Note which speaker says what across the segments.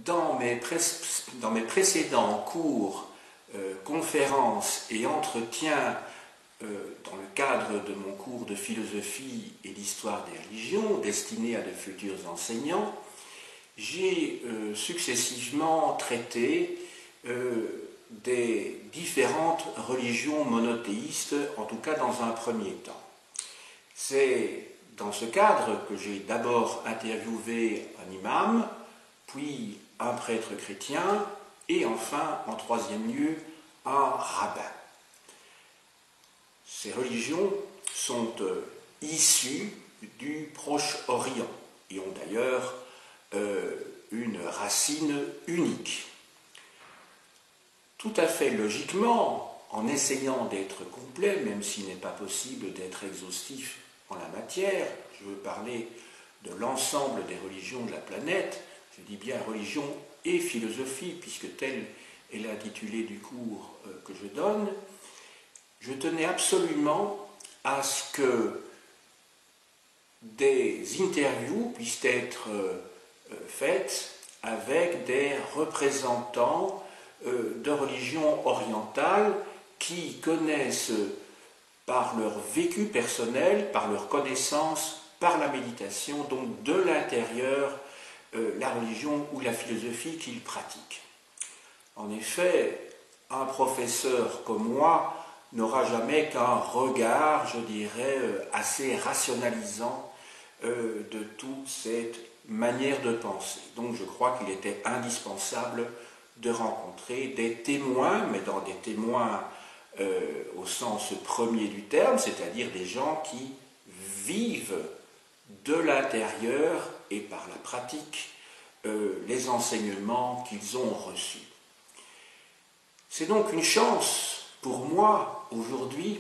Speaker 1: Dans mes précédents cours, conférences et entretiens dans le cadre de mon cours de philosophie et d'histoire des religions destiné à de futurs enseignants, j'ai successivement traité des différentes religions monothéistes, en tout cas dans un premier temps. C'est dans ce cadre que j'ai d'abord interviewé un imam, puis un prêtre chrétien, et enfin, en troisième lieu, un rabbin. Ces religions sont issues du Proche-Orient et ont d'ailleurs une racine unique. Tout à fait logiquement, en essayant d'être complet, même s'il n'est pas possible d'être exhaustif en la matière, je veux parler de l'ensemble des religions de la planète, je dis bien religion et philosophie, puisque tel est l'intitulé du cours que je donne, je tenais absolument à ce que des interviews puissent être faites avec des représentants de religions orientales qui connaissent par leur vécu personnel, par leur connaissance, par la méditation, donc de l'intérieur, la religion ou la philosophie qu'ils pratiquent. En effet, un professeur comme moi n'aura jamais qu'un regard, je dirais, assez rationalisant de toute cette manière de penser. Donc je crois qu'il était indispensable de rencontrer des témoins, mais dans des témoins au sens premier du terme, c'est-à-dire des gens qui vivent de l'intérieur et par la pratique les enseignements qu'ils ont reçus. C'est donc une chance pour moi aujourd'hui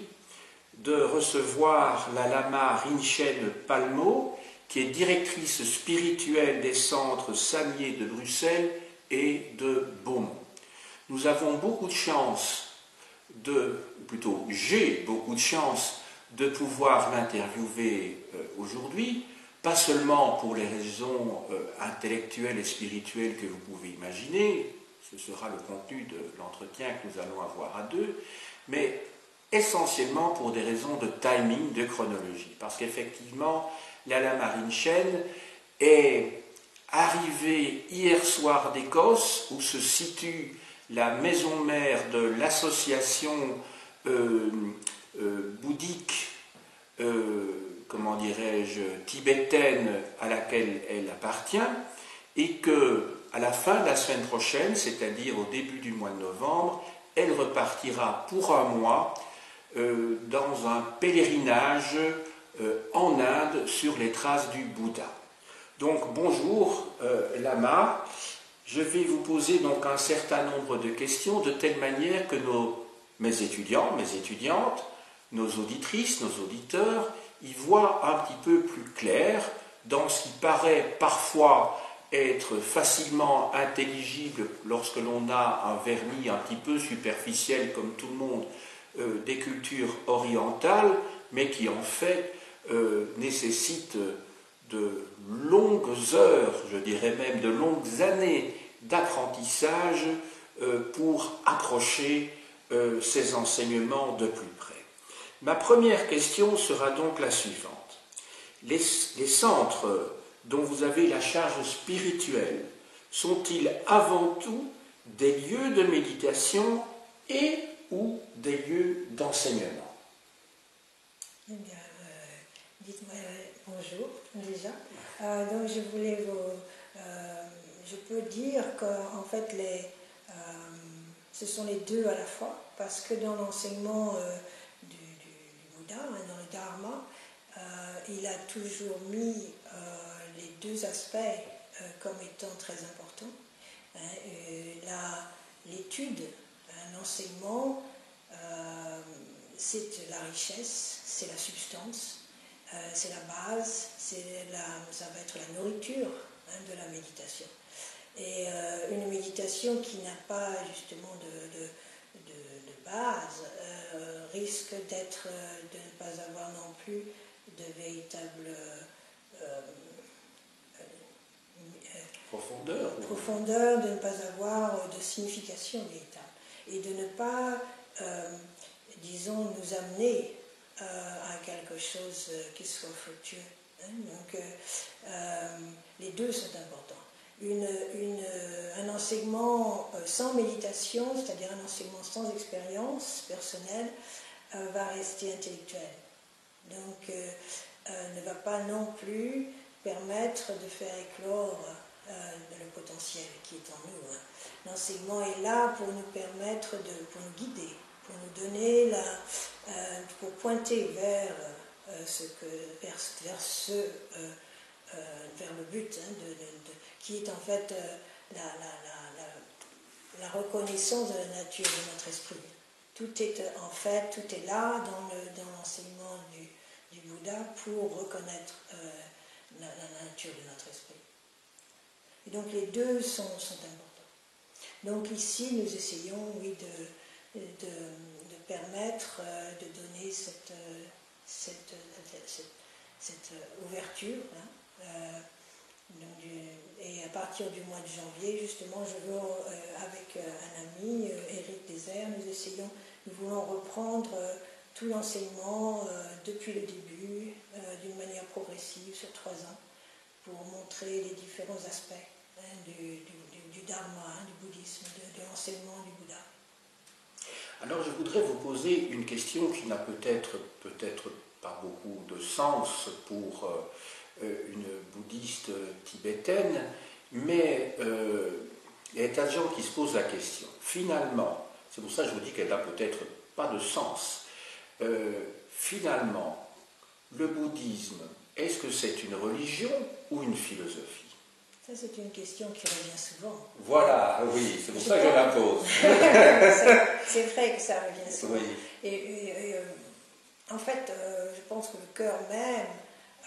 Speaker 1: de recevoir la lama Rinchen Palmo, qui est directrice spirituelle des centres Samier de Bruxelles et de Beaumont. Nous avons beaucoup de chance j'ai beaucoup de chance de pouvoir l'interviewer aujourd'hui, pas seulement pour les raisons intellectuelles et spirituelles que vous pouvez imaginer, ce sera le contenu de l'entretien que nous allons avoir à deux, mais essentiellement pour des raisons de timing, de chronologie, parce qu'effectivement, la lama Rinchen est arrivée hier soir d'Écosse, où se situe la maison mère de l'association bouddhique, tibétaine à laquelle elle appartient, et que à la fin de la semaine prochaine, c'est-à-dire au début du mois de novembre, elle repartira pour un mois dans un pèlerinage en Inde sur les traces du Bouddha. Donc bonjour Lama, je vais vous poser donc un certain nombre de questions de telle manière que mes étudiants, mes étudiantes, nos auditrices, nos auditeurs y voient un petit peu plus clair dans ce qui paraît parfois être facilement intelligible lorsque l'on a un vernis un petit peu superficiel comme tout le monde des cultures orientales, mais qui en fait nécessite de longues heures, je dirais même de longues années d'apprentissage pour accrocher ces enseignements de plus près. Ma première question sera donc la suivante. Les centres dont vous avez la charge spirituelle sont-ils avant tout des lieux de méditation et ou des lieux d'enseignement?
Speaker 2: Eh bien, dites-moi bonjour déjà. Donc je voulais je peux dire qu'en fait ce sont les deux à la fois, parce que dans l'enseignement du Bouddha, dans le Dharma, il a toujours mis les deux aspects comme étant très importants. L'étude, l'enseignement, c'est la richesse, c'est la substance, c'est la base, ça va être la nourriture de la méditation. Et une méditation qui n'a pas justement de base risque de ne pas avoir non plus de véritable profondeur, de ne pas avoir de signification véritable et de ne pas, disons, nous amener à quelque chose qui soit fructueux. Hein. Donc, les deux sont importants. Un enseignement sans méditation, c'est-à-dire un enseignement sans expérience personnelle, va rester intellectuel. Donc, ne va pas non plus permettre de faire éclore le potentiel qui est en nous. Hein. L'enseignement est là pour nous permettre, pour nous guider, pour nous donner pour pointer vers le but, hein, qui est en fait la reconnaissance de la nature de notre esprit. Tout est là dans l'enseignement du Bouddha pour reconnaître la nature de notre esprit. Et donc les deux sont importants. Donc ici, nous essayons, oui, de permettre de donner cette ouverture. Hein, et à partir du mois de janvier, justement, je veux, avec un ami, Éric Désert, nous voulons reprendre tout l'enseignement depuis le début, d'une manière progressive, sur 3 ans, pour montrer les différents aspects, hein, du Dharma, hein, du bouddhisme, de l'enseignement du Bouddha.
Speaker 1: Alors je voudrais vous poser une question qui n'a peut-être pas beaucoup de sens pour une bouddhiste tibétaine, mais il y a des tas de gens qui se posent la question. Finalement, c'est pour ça que je vous dis qu'elle n'a peut-être pas de sens. Finalement, le bouddhisme, est-ce que c'est une religion ou une philosophie?
Speaker 2: Ça, c'est une question qui revient souvent.
Speaker 1: Voilà, oui, c'est pour ça que je la pose.
Speaker 2: C'est vrai que ça revient souvent.
Speaker 1: Oui.
Speaker 2: Et en fait, je pense que le cœur même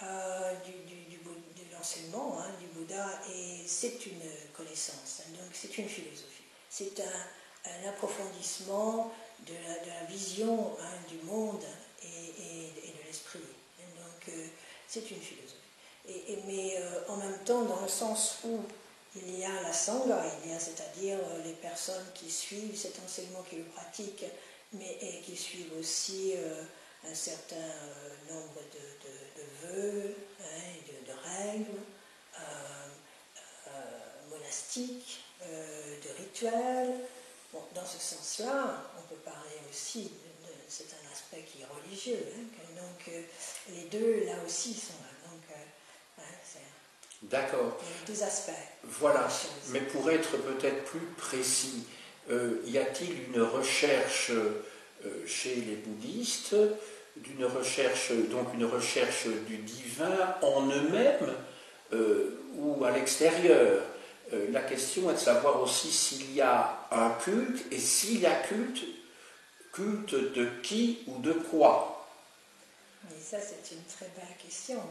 Speaker 2: de l'enseignement, hein, du Bouddha, c'est une connaissance, hein, donc c'est une philosophie. C'est un approfondissement de la vision, hein, du monde et de l'esprit. Donc c'est une philosophie. Mais en même temps, dans le sens où il y a la Sangha, c'est-à-dire les personnes qui suivent cet enseignement, qui le pratiquent, et qui suivent aussi un certain nombre de vœux, hein, et de règles monastiques, de rituels. Bon, dans ce sens-là, on peut parler aussi, c'est un aspect qui est religieux, hein, donc les deux là aussi sont là. Donc,
Speaker 1: d'accord.
Speaker 2: Les deux aspects.
Speaker 1: Voilà, mais pour être peut-être plus précis, y a-t-il une recherche chez les bouddhistes, une recherche du divin en eux-mêmes ou à l'extérieur? La question est de savoir aussi s'il y a un culte, et s'il y a culte de qui ou de quoi?
Speaker 2: Mais ça, c'est une très belle question.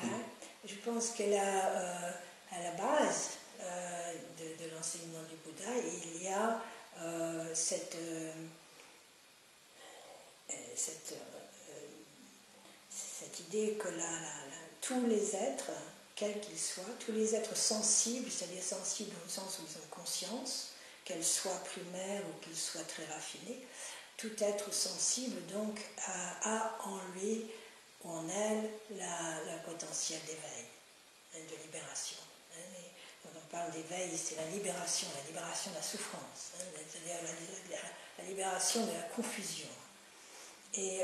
Speaker 2: Hein? Je pense qu'à la base de l'enseignement du Bouddha, il y a cette idée que tous les êtres, quels qu'ils soient, tous les êtres sensibles, c'est-à-dire sensibles dans le sens où ils ont conscience, qu'elles soient primaires ou qu'ils soient très raffinés, tout être sensible donc a en lui ou en elle le potentiel d'éveil, de libération. Quand on parle d'éveil, c'est la libération de la souffrance, c'est-à-dire la libération de la confusion. Et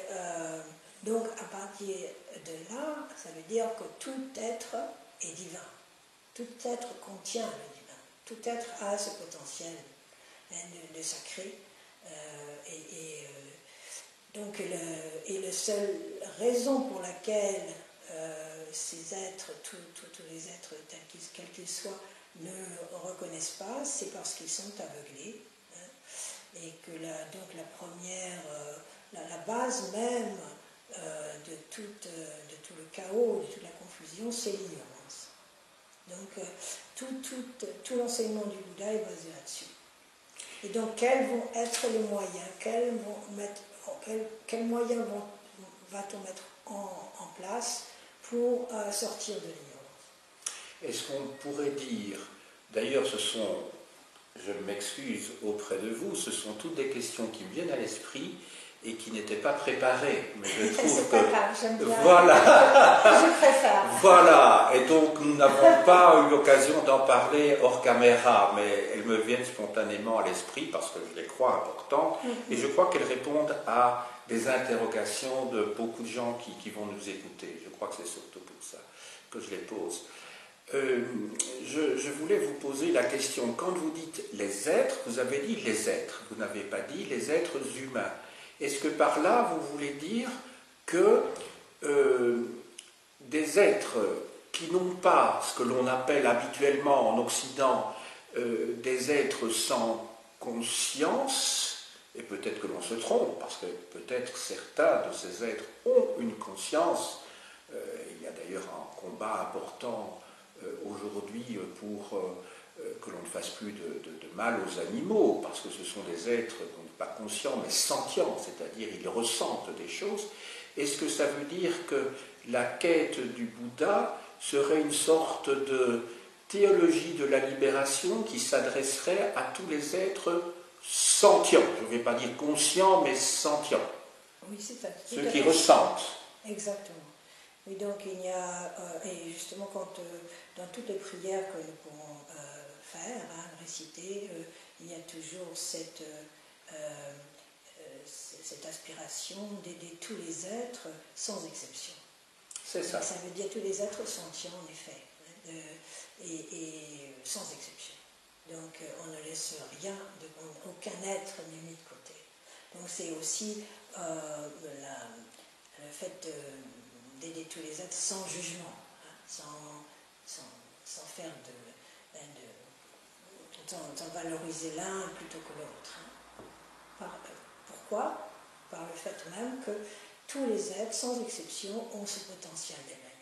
Speaker 2: donc, à partir de là, ça veut dire que tout être est divin. Tout être contient le divin. Tout être a ce potentiel, hein, de sacré. Donc, la seule raison pour laquelle ces êtres, tous les êtres quels qu'ils soient, ne reconnaissent pas, c'est parce qu'ils sont aveuglés. Hein, et que donc la première, la base même de tout le chaos, de toute la confusion, c'est l'ignorance. Donc tout l'enseignement du Bouddha est basé là-dessus. Et donc quels vont être les moyens, quels moyens va-t-on mettre en place pour sortir de l'ignorance?
Speaker 1: Est-ce qu'on pourrait dire D'ailleurs, je m'excuse auprès de vous, ce sont toutes des questions qui me viennent à l'esprit et qui n'étaient pas préparées. Mais je trouve
Speaker 2: c'est pas grave, j'aime bien.
Speaker 1: Voilà.
Speaker 2: Je préfère.
Speaker 1: Voilà. Et donc, nous n'avons pas eu l'occasion d'en parler hors caméra, mais elles me viennent spontanément à l'esprit parce que je les crois importantes. Et je crois qu'elles répondent à des interrogations de beaucoup de gens qui vont nous écouter. Je crois que c'est surtout pour ça que je les pose. Je voulais vous poser la question, quand vous dites les êtres, vous avez dit les êtres, vous n'avez pas dit les êtres humains. Est-ce que par là vous voulez dire que des êtres qui n'ont pas ce que l'on appelle habituellement en Occident des êtres sans conscience, et peut-être que l'on se trompe, parce que peut-être certains de ces êtres ont une conscience, il y a d'ailleurs un combat important aujourd'hui pour que l'on ne fasse plus de mal aux animaux, parce que ce sont des êtres pas conscients mais sentients, c'est-à-dire ils ressentent des choses. Est-ce que ça veut dire que la quête du Bouddha serait une sorte de théologie de la libération qui s'adresserait à tous les êtres sentients, je ne vais pas dire conscients mais sentients,
Speaker 2: oui, c'est ça,
Speaker 1: ceux qui ressentent.
Speaker 2: Exactement. Oui, donc il y a, et justement quand dans toutes les prières que nous pouvons faire, réciter, il y a toujours cette aspiration d'aider tous les êtres sans exception.
Speaker 1: C'est ça.
Speaker 2: Ça veut dire tous les êtres sentients en effet, et sans exception. Donc on ne laisse rien, aucun être n'est mis de côté. Donc c'est aussi le fait d'aider tous les êtres sans jugement, sans faire sans valoriser l'un plutôt que l'autre. Pourquoi? Par le fait même que tous les êtres, sans exception, ont ce potentiel d'éveil.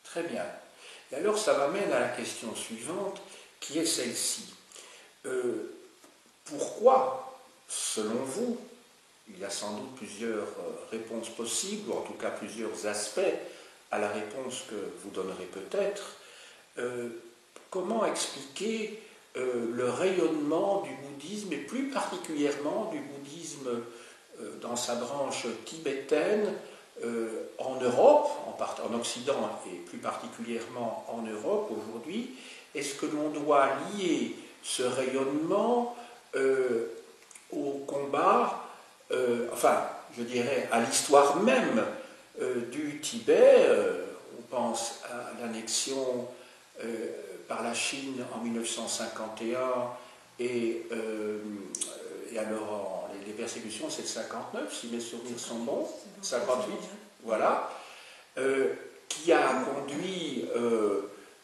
Speaker 1: Très bien. Et alors ça m'amène à la question suivante, qui est celle-ci. Pourquoi, selon vous, il y a sans doute plusieurs réponses possibles, ou en tout cas plusieurs aspects à la réponse que vous donnerez peut-être, comment expliquer le rayonnement du bouddhisme, et plus particulièrement du bouddhisme dans sa branche tibétaine en Europe, en Occident et plus particulièrement en Europe aujourd'hui? Est-ce que l'on doit lier ce rayonnement au combat, enfin, je dirais, à l'histoire même du Tibet? On pense à l'annexion par la Chine en 1951 et alors les persécutions c'est de 59 si mes souvenirs sont bons, 58, voilà, qui a conduit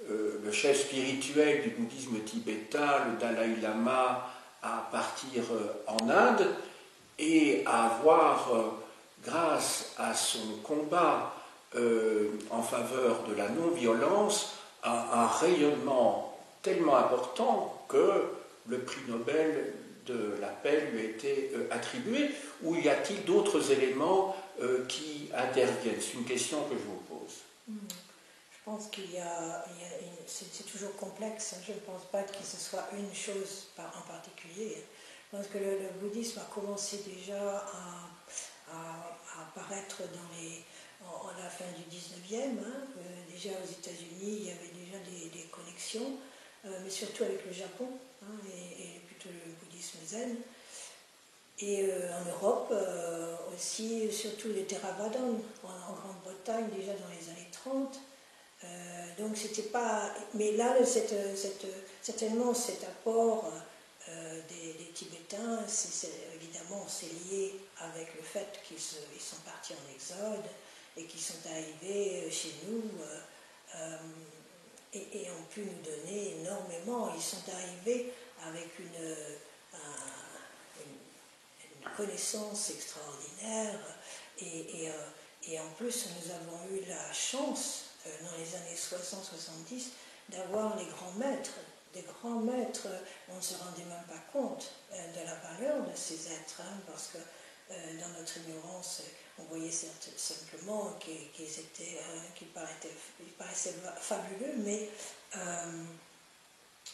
Speaker 1: le chef spirituel du bouddhisme tibétain, le Dalai Lama, à partir en Inde et à avoir, grâce à son combat en faveur de la non-violence, un rayonnement tellement important que le prix Nobel de la paix lui a été attribué, ou y a-t-il d'autres éléments qui interviennent? C'est une question que je vous pose.
Speaker 2: Je pense c'est toujours complexe. Je ne pense pas que ce soit une chose en particulier. Je pense que le bouddhisme a commencé déjà à apparaître à la fin du 19e. Déjà aux États-Unis, il y avait déjà des connexions, mais surtout avec le Japon, et plutôt le bouddhisme zen. Et en Europe aussi, surtout les Théravadins, en Grande-Bretagne, déjà dans les années 30. Donc c'était pas... Mais là, certainement cet apport des Tibétains, évidemment, c'est lié avec le fait qu'ils sont partis en exode et qu'ils sont arrivés chez nous et ont pu nous donner énormément. Ils sont arrivés avec une connaissance extraordinaire et en plus nous avons eu la chance dans les années 60-70 d'avoir les grands maîtres, des grands maîtres. On ne se rendait même pas compte de la valeur de ces êtres, parce que dans notre ignorance on voyait simplement qu'ils paraissaient fabuleux, mais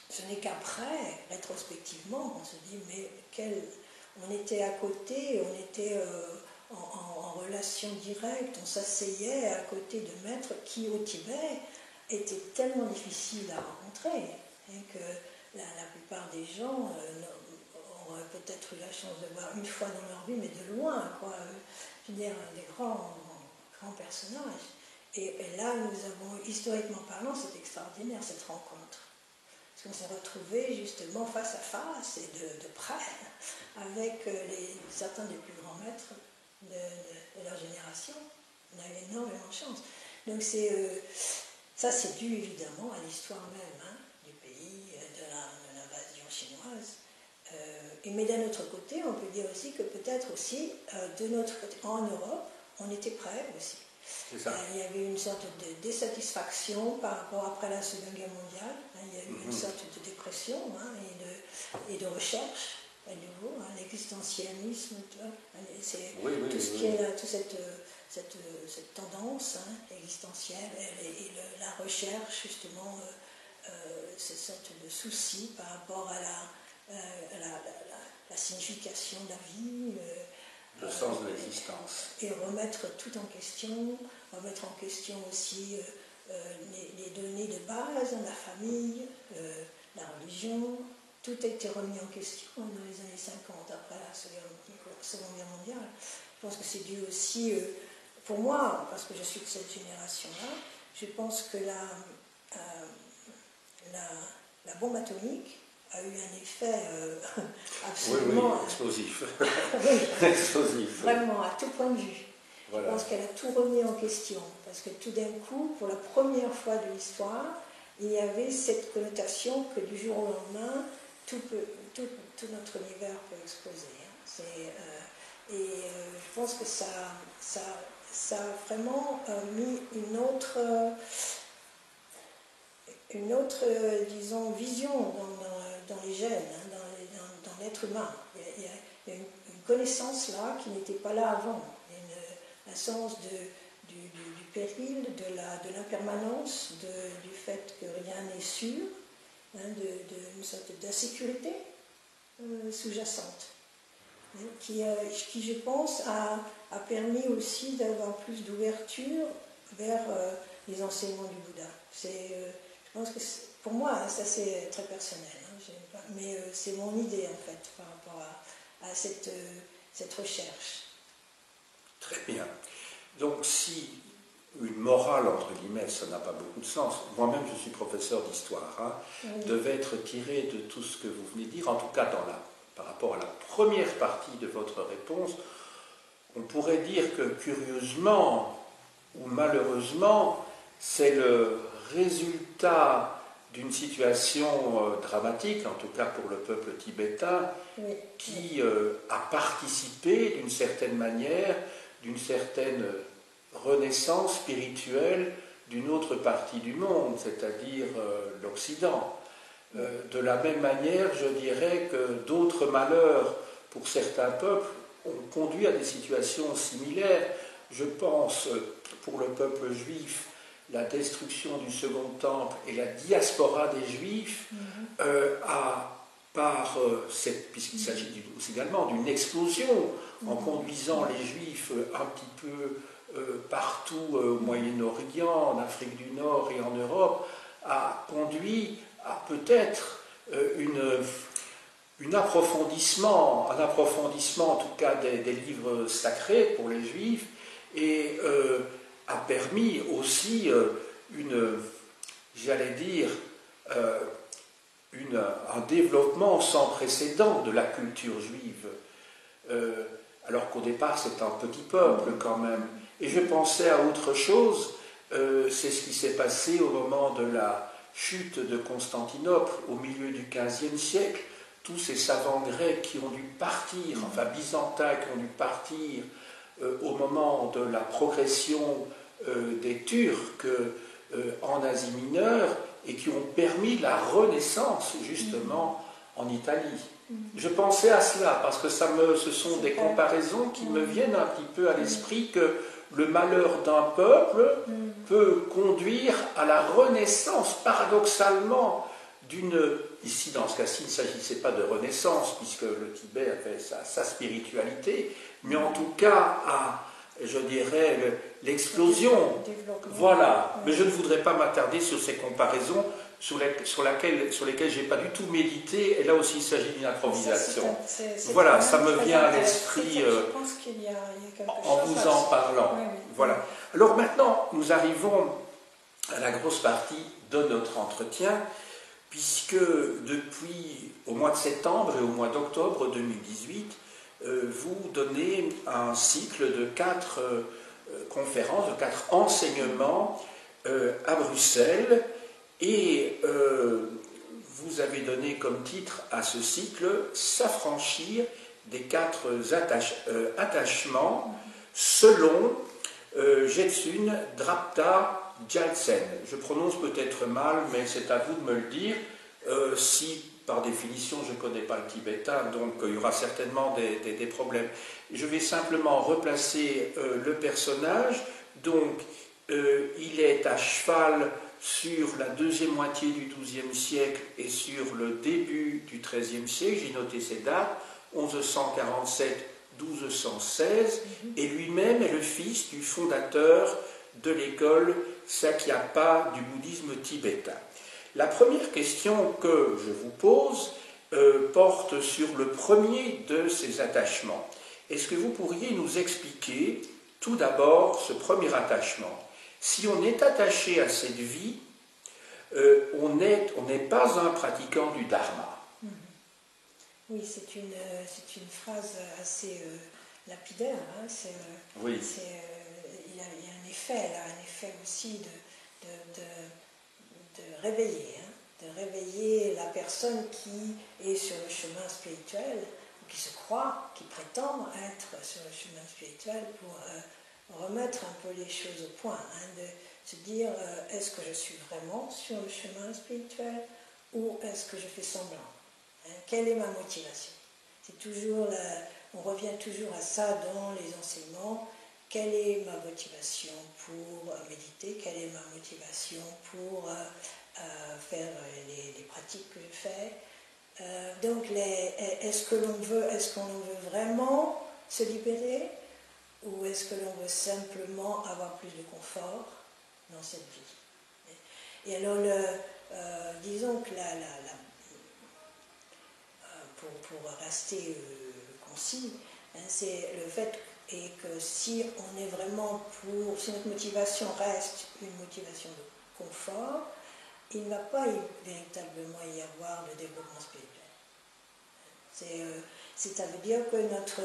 Speaker 2: ce n'est qu'après, rétrospectivement, on se dit, mais on était à côté, on était en relation directe, on s'asseyait à côté de maîtres qui, au Tibet, étaient tellement difficiles à rencontrer, hein, que la plupart des gens auraient peut-être eu la chance de voir une fois dans leur vie, mais de loin, quoi. Je veux dire, des grands personnages. Et là, nous avons, historiquement parlant, c'est extraordinaire cette rencontre. Parce qu'on s'est retrouvés justement face à face et de près avec certains des plus grands maîtres de leur génération. On a eu énormément de chance. Donc ça, c'est dû évidemment à l'histoire même, hein, du pays, de l'invasion chinoise. Mais d'un autre côté, on peut dire aussi que peut-être aussi, de notre côté, en Europe, on était prêts aussi. Il y avait une sorte de désatisfaction par rapport après la Seconde Guerre mondiale. Hein, il y a eu une sorte de dépression, hein, et de recherche à nouveau, hein, l'existentialisme, tout ce qui est là, toute cette tendance, hein, existentielle et la recherche justement, cette sorte de souci par rapport à la signification de la vie.
Speaker 1: Le sens de l'existence.
Speaker 2: Et remettre tout en question, remettre en question aussi les données de base, la famille, la religion, tout a été remis en question dans les années 50, après la Seconde Guerre mondiale. Je pense que c'est dû aussi, pour moi, parce que je suis de cette génération-là, je pense que la bombe atomique a eu un effet absolument...
Speaker 1: Oui, explosif.
Speaker 2: Oui,
Speaker 1: explosif.
Speaker 2: Vraiment, à tout point de vue. Voilà. Je pense qu'elle a tout remis en question, parce que tout d'un coup, pour la première fois de l'histoire, il y avait cette connotation que du jour au lendemain, tout notre univers peut exploser. Hein. Je pense que ça a vraiment mis une autre disons, vision dans les gènes, hein, dans l'être humain. Il y a une connaissance là qui n'était pas là avant. Un sens du péril, de l'impermanence, du fait que rien n'est sûr, hein, d'une sorte d'insécurité sous-jacente, hein, qui, je pense, a permis aussi d'avoir plus d'ouverture vers les enseignements du Bouddha. Je pense que pour moi, ça c'est très personnel, hein, mais c'est mon idée en fait par rapport à cette recherche.
Speaker 1: Très bien. Donc si une morale, entre guillemets, ça n'a pas beaucoup de sens, moi-même je suis professeur d'histoire, hein, oui, devait être tirée de tout ce que vous venez de dire, en tout cas par rapport à la première partie de votre réponse, on pourrait dire que curieusement ou malheureusement, c'est le résultat d'une situation dramatique, en tout cas pour le peuple tibétain, oui, qui a participé d'une certaine manière, d'une certaine renaissance spirituelle d'une autre partie du monde, c'est-à-dire l'Occident. De la même manière, je dirais que d'autres malheurs pour certains peuples ont conduit à des situations similaires. Je pense, pour le peuple juif, la destruction du Second Temple et la diaspora des Juifs, puisqu'il s'agit aussi également d'une explosion, en conduisant les Juifs un petit peu partout au Moyen-Orient, en Afrique du Nord et en Europe, a conduit à peut-être un approfondissement en tout cas des livres sacrés pour les Juifs, et a permis aussi un développement sans précédent de la culture juive, alors qu'au départ c'est un petit peuple quand même. Et je pensais à autre chose, c'est ce qui s'est passé au moment de la chute de Constantinople au milieu du XVe siècle. Tous ces savants grecs qui ont dû partir, enfin byzantins qui ont dû partir au moment de la progression des Turcs en Asie mineure, et qui ont permis la renaissance justement en Italie. Je pensais à cela parce que ce sont des comparaisons qui me viennent un petit peu à l'esprit, que le malheur d'un peuple peut conduire à la renaissance paradoxalement ici dans ce cas-ci, il ne s'agissait pas de renaissance, puisque le Tibet avait sa spiritualité, mais en tout cas à, je dirais, l'explosion. Voilà, mais je ne voudrais pas m'attarder sur ces comparaisons sur lesquelles je n'ai pas du tout médité, et là aussi il s'agit d'une improvisation. Voilà, ça me vient à l'esprit
Speaker 2: je pense qu'il y a quelque
Speaker 1: en
Speaker 2: chose
Speaker 1: vous en parlant.
Speaker 2: Oui, oui.
Speaker 1: Voilà. Alors maintenant, nous arrivons à la grosse partie de notre entretien, puisque depuis au mois de septembre et au mois d'octobre 2018, vous donnez un cycle de 4 conférences, de 4 enseignements à Bruxelles, et vous avez donné comme titre à ce cycle « S'affranchir des 4 attachements selon Jetsun Drapta Gyaltsen ». Je prononce peut-être mal, mais c'est à vous de me le dire. Si, par définition, je ne connais pas le tibétain, donc il y aura certainement des problèmes. Je vais simplement replacer le personnage. Donc, il est à cheval sur la deuxième moitié du XIIe siècle et sur le début du XIIIe siècle. J'ai noté ces dates, 1147-1216, et lui-même est le fils du fondateur de l'école Sakyapa du bouddhisme tibétain. La première question que je vous pose porte sur le premier de ces attachements. Est-ce que vous pourriez nous expliquer tout d'abord ce premier attachement? Si on est attaché à cette vie, on n'est pas un pratiquant du dharma.
Speaker 2: Oui, c'est une phrase assez lapidaire. Hein.
Speaker 1: Oui.
Speaker 2: Il y a un effet là, un effet aussi de réveiller, hein, de réveiller la personne qui est sur le chemin spirituel, qui se croit, qui prétend être sur le chemin spirituel pour remettre un peu les choses au point, hein, de se dire est-ce que je suis vraiment sur le chemin spirituel ou est-ce que je fais semblant, hein, quelle est ma motivation? C'est toujours on revient toujours à ça dans les enseignements. Quelle est ma motivation pour méditer? Quelle est ma motivation pour faire les pratiques que je fais? Donc, est-ce qu'on veut vraiment se libérer ou est-ce que l'on veut simplement avoir plus de confort dans cette vie? Et alors, disons que pour rester concis, hein, c'est le fait et que si on est vraiment si notre motivation reste une motivation de confort, il ne va pas véritablement y avoir de développement spirituel. Ça veut dire que notre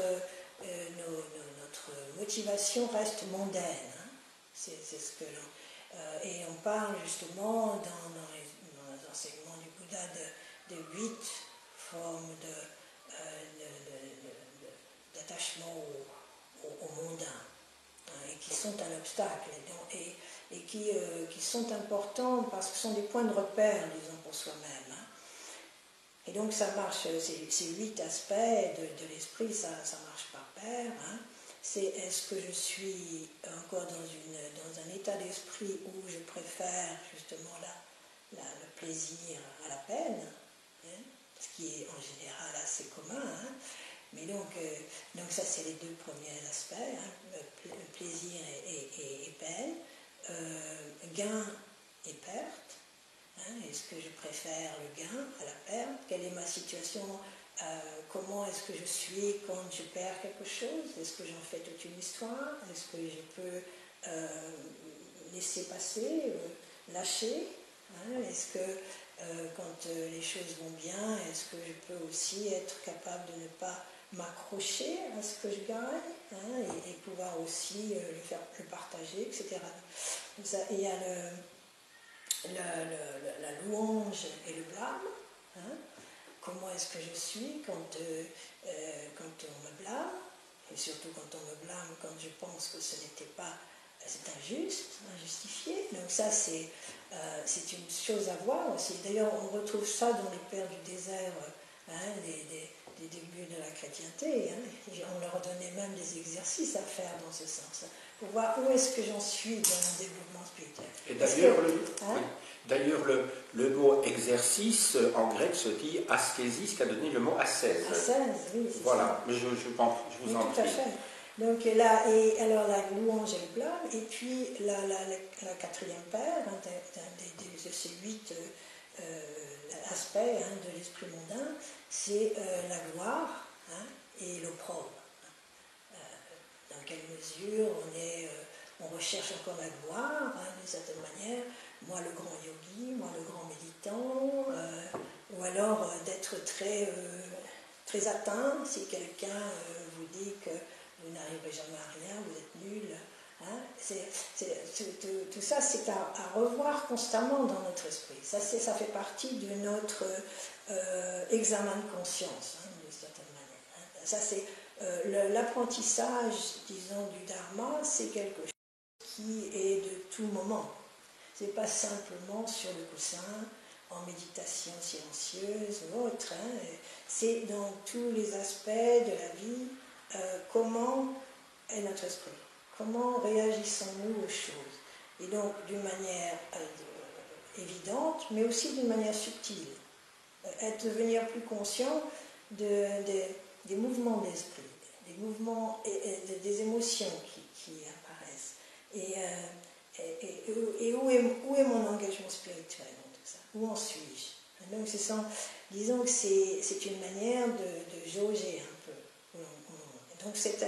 Speaker 2: motivation reste mondaine. Hein. C'est ce que et on parle justement dans les enseignements du Bouddha de 8 formes d'attachement au mondain, hein, et qui sont un obstacle et qui sont importants parce que ce sont des points de repère, disons, pour soi-même. Hein. Et donc ça marche, ces 8 aspects de l'esprit, ça marche par paire. Hein. C'est est-ce que je suis encore dans un état d'esprit où je préfère justement le plaisir à la peine, hein, ce qui est en général assez commun, hein. Mais donc ça c'est les 2 premiers aspects, hein, le plaisir et peine, gain et perte. Hein, est-ce que je préfère le gain à la perte? Quelle est ma situation? Comment est-ce que je suis quand je perds quelque chose? Est-ce que j'en fais toute une histoire? Est-ce que je peux laisser passer, lâcher? Hein, est-ce que quand les choses vont bien, est-ce que je peux aussi être capable de ne pas m'accrocher à ce que je gagne, hein, et pouvoir aussi le partager, etc. Donc ça, il y a la louange et le blâme. Hein. Comment est-ce que je suis quand on me blâme, et surtout quand on me blâme quand je pense que ce n'était pas, c'est injuste, injustifié. Donc ça c'est une chose à voir aussi. D'ailleurs on retrouve ça dans les pères du désert, hein, des débuts de la chrétienté. Hein. On leur donnait même des exercices à faire dans ce sens, pour voir où est-ce que j'en suis dans mon développement spirituel.
Speaker 1: Et d'ailleurs, le mot exercice en grec se dit askésis, qui a donné le mot ascèse.
Speaker 2: Ascèse, oui, c'est
Speaker 1: voilà,
Speaker 2: ça.
Speaker 1: Mais je vous en prie.
Speaker 2: Tout à fait. Donc là, et alors la louange et le blâme, et puis la quatrième paire, hein, de ces 8 aspects hein, de l'esprit mondain, c'est la gloire hein, et l'opprobre. Dans quelle mesure on recherche encore la gloire, hein, d'une certaine manière, moi le grand yogi, moi le grand méditant, ou alors d'être très, très atteint si quelqu'un vous dit que vous n'arriverez jamais à rien, vous êtes nul. Hein. Tout ça, c'est à revoir constamment dans notre esprit. Ça fait partie de notre examen de conscience, hein, d'une certaine manière. Hein. Ça, c'est l'apprentissage, disons, du Dharma, c'est quelque chose qui est de tout moment. C'est pas simplement sur le coussin, en méditation silencieuse ou autre. Hein. C'est dans tous les aspects de la vie. Comment est notre esprit? Comment réagissons-nous aux choses? Et donc, d'une manière évidente, mais aussi d'une manière subtile. Devenir plus conscient des mouvements d'esprit, des mouvements et des émotions qui apparaissent. Et où est mon engagement spirituel dans tout ça? Où en suis-je? Donc, disons que c'est une manière de jauger un peu. Donc cet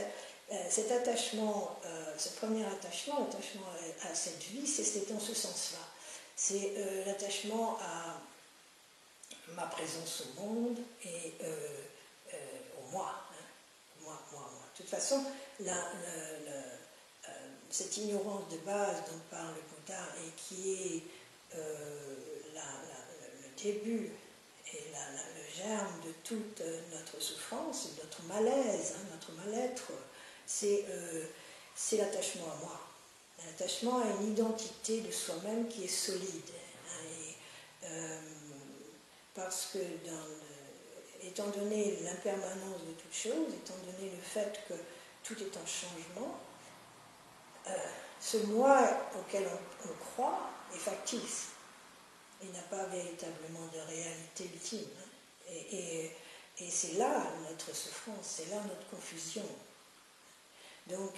Speaker 2: attachement, ce premier attachement, l'attachement à cette vie, c'est dans ce sens-là. C'est l'attachement à ma présence au monde et au moi, hein. Moi. De toute façon, cette ignorance de base dont parle le Bouddha et qui est le début et le germe de toute notre souffrance, notre malaise, hein, notre mal-être, c'est l'attachement à moi. L'attachement à une identité de soi-même qui est solide. Hein, parce que étant donné l'impermanence de toute chose, étant donné le fait que tout est en changement, ce moi auquel on croit est factice. Il n'a pas véritablement de réalité ultime. Hein. Et c'est là notre souffrance, c'est là notre confusion. Donc,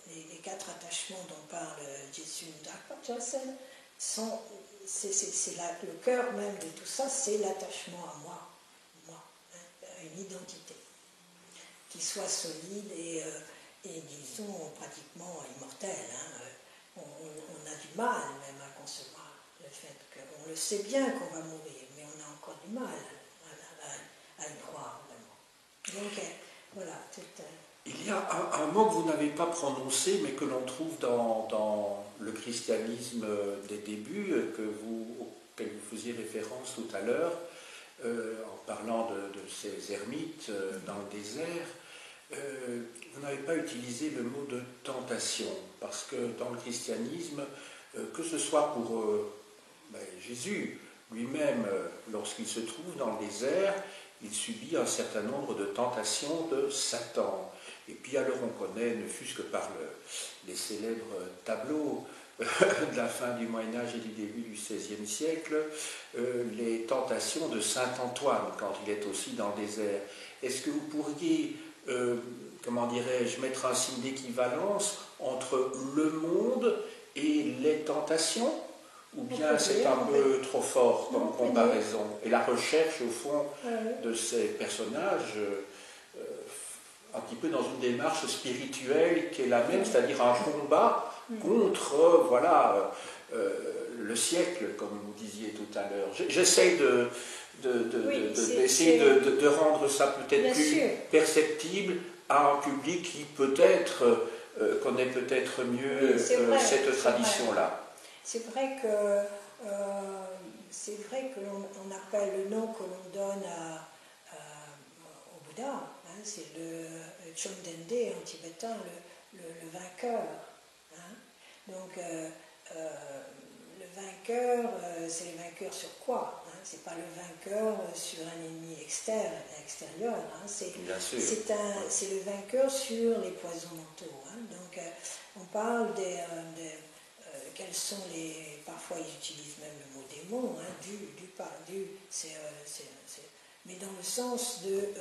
Speaker 2: les 4 attachements dont parle Jitsun Darpachasen, c'est le cœur même de tout ça, c'est l'attachement à moi, hein, à une identité qui soit solide et disons pratiquement immortelle. Hein. On a du mal même à concevoir le fait qu'on le sait bien qu'on va mourir, mais on a encore du mal à y croire vraiment. Donc voilà.
Speaker 1: Il y a un mot que vous n'avez pas prononcé, mais que l'on trouve dans le christianisme des débuts, auquel vous faisiez référence tout à l'heure, en parlant de ces ermites dans le désert. Vous n'avez pas utilisé le mot de tentation, parce que dans le christianisme, que ce soit pour Jésus lui-même, lorsqu'il se trouve dans le désert, il subit un certain nombre de tentations de Satan. Et puis alors on connaît, ne fût-ce que par les célèbres tableaux de la fin du Moyen-Âge et du début du XVIe siècle, les tentations de Saint Antoine quand il est aussi dans le désert. Est-ce que vous pourriez, comment dirais-je, mettre un signe d'équivalence entre le monde et les tentations? Ou bien c'est un peu trop fort comme comparaison? Et la recherche, au fond, de ces personnages, un petit peu dans une démarche spirituelle qui est la même, c'est-à-dire un combat contre, le siècle, comme vous disiez tout à l'heure. J'essaie d'essayer de rendre ça peut-être plus perceptible à un public qui peut-être connaît peut-être mieux cette tradition-là.
Speaker 2: C'est vrai que l'on appelle le nom que l'on donne au Bouddha, hein, c'est le Chomdende en tibétain, le vainqueur. Hein. Donc le vainqueur, c'est le vainqueur sur quoi, hein? c'est pas le vainqueur sur un ennemi extérieur, hein, c'est le vainqueur sur les poisons mentaux. Hein. Donc on parle quels sont les... Parfois ils utilisent même le mot démon, hein, mais dans le sens de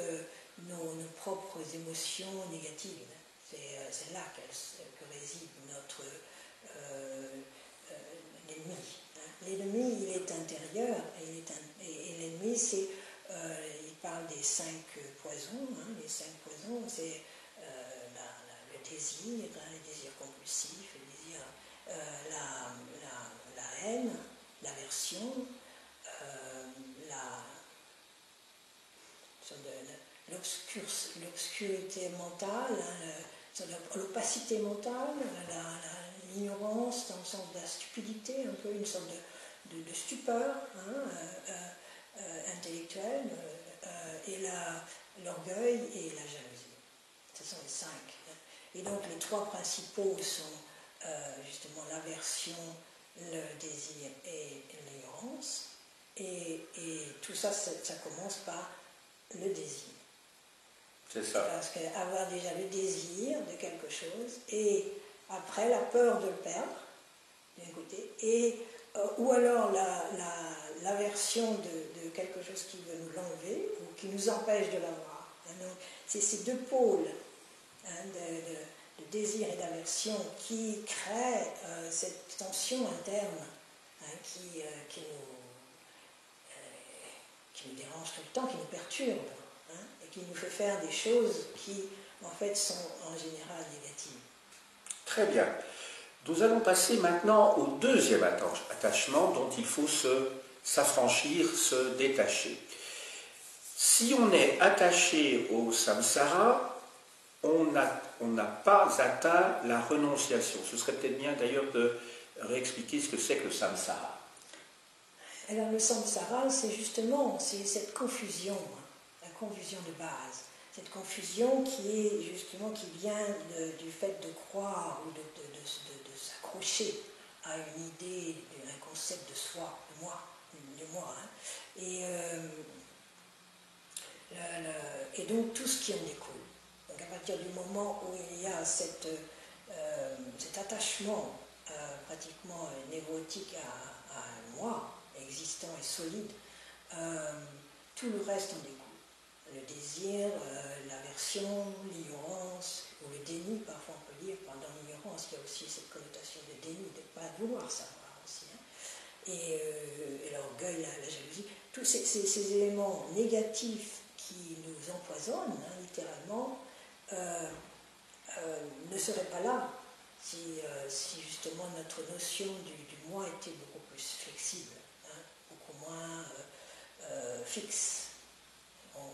Speaker 2: nos propres émotions négatives. C'est là que réside notre l'ennemi. Hein. L'ennemi, il est intérieur, et l'ennemi, c'est... il parle des 5 poisons. Hein. Les 5 poisons, c'est le désir, hein, les désirs compulsifs, le désir, la haine, l'aversion, l'obscurité mentale, hein, l'opacité mentale, l'ignorance dans le sens de la stupidité, un peu une sorte de stupeur, hein, intellectuelle, et l'orgueil et la jalousie. Ce sont les 5. Et donc les 3 principaux sont justement l'aversion, le désir et l'ignorance. Et tout ça, ça commence par le désir.
Speaker 1: C'est ça.
Speaker 2: Parce qu'avoir déjà le désir de quelque chose, et après la peur de le perdre, d'un côté, ou alors l'aversion de quelque chose qui veut nous l'enlever, ou qui nous empêche de l'avoir. C'est ces 2 pôles, hein, de désir et d'aversion qui créent cette tension interne, hein, qui nous dérange tout le temps, qui nous perturbe, hein, et qui nous fait faire des choses qui, en fait, sont en général négatives.
Speaker 1: Très bien. Nous allons passer maintenant au deuxième attachement dont il faut s'affranchir, se détacher. Si on est attaché au samsara, on n'a pas atteint la renonciation. Ce serait peut-être bien d'ailleurs de réexpliquer ce que c'est que le samsara.
Speaker 2: Alors le samsara, c'est justement cette confusion, la confusion de base. Cette confusion qui vient du fait de croire ou de s'accrocher à une idée, à un concept de soi, de moi. Hein. Et donc tout ce qui en découle. Donc à partir du moment où il y a cet attachement pratiquement névrotique à un moi, existant et solide, tout le reste en découle. Le désir, l'aversion, l'ignorance, ou le déni, parfois on peut dire, dans l'ignorance, il y a aussi cette connotation de déni, de ne pas vouloir savoir aussi. Hein. Et l'orgueil, la jalousie, tous ces éléments négatifs qui nous empoisonnent, hein, littéralement, ne seraient pas là si justement notre notion du moi était beaucoup plus flexible, hein, beaucoup moins fixe.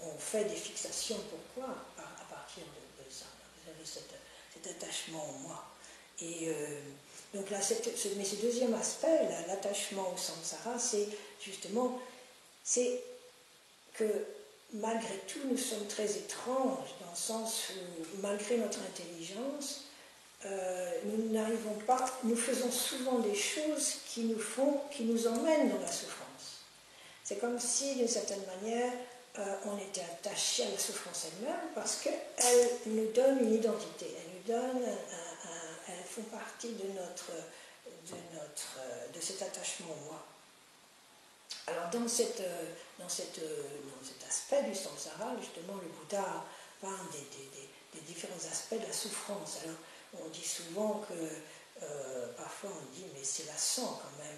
Speaker 2: On fait des fixations, pourquoi? À partir de ça. Vous avez cet attachement au moi. Et donc là, mais ce deuxième aspect, l'attachement au samsara, c'est justement, c'est que malgré tout, nous sommes très étranges, dans le sens où, malgré notre intelligence, nous n'arrivons pas, nous faisons souvent des choses qui nous emmènent dans la souffrance. C'est comme si, d'une certaine manière, on était attaché à la souffrance elle-même parce qu'elle nous donne une identité, elles font partie de cet attachement au moi. Alors dans cet aspect du samsara, justement, le Bouddha parle des différents aspects de la souffrance. Alors on dit souvent que, parfois on dit, mais c'est lassant quand même,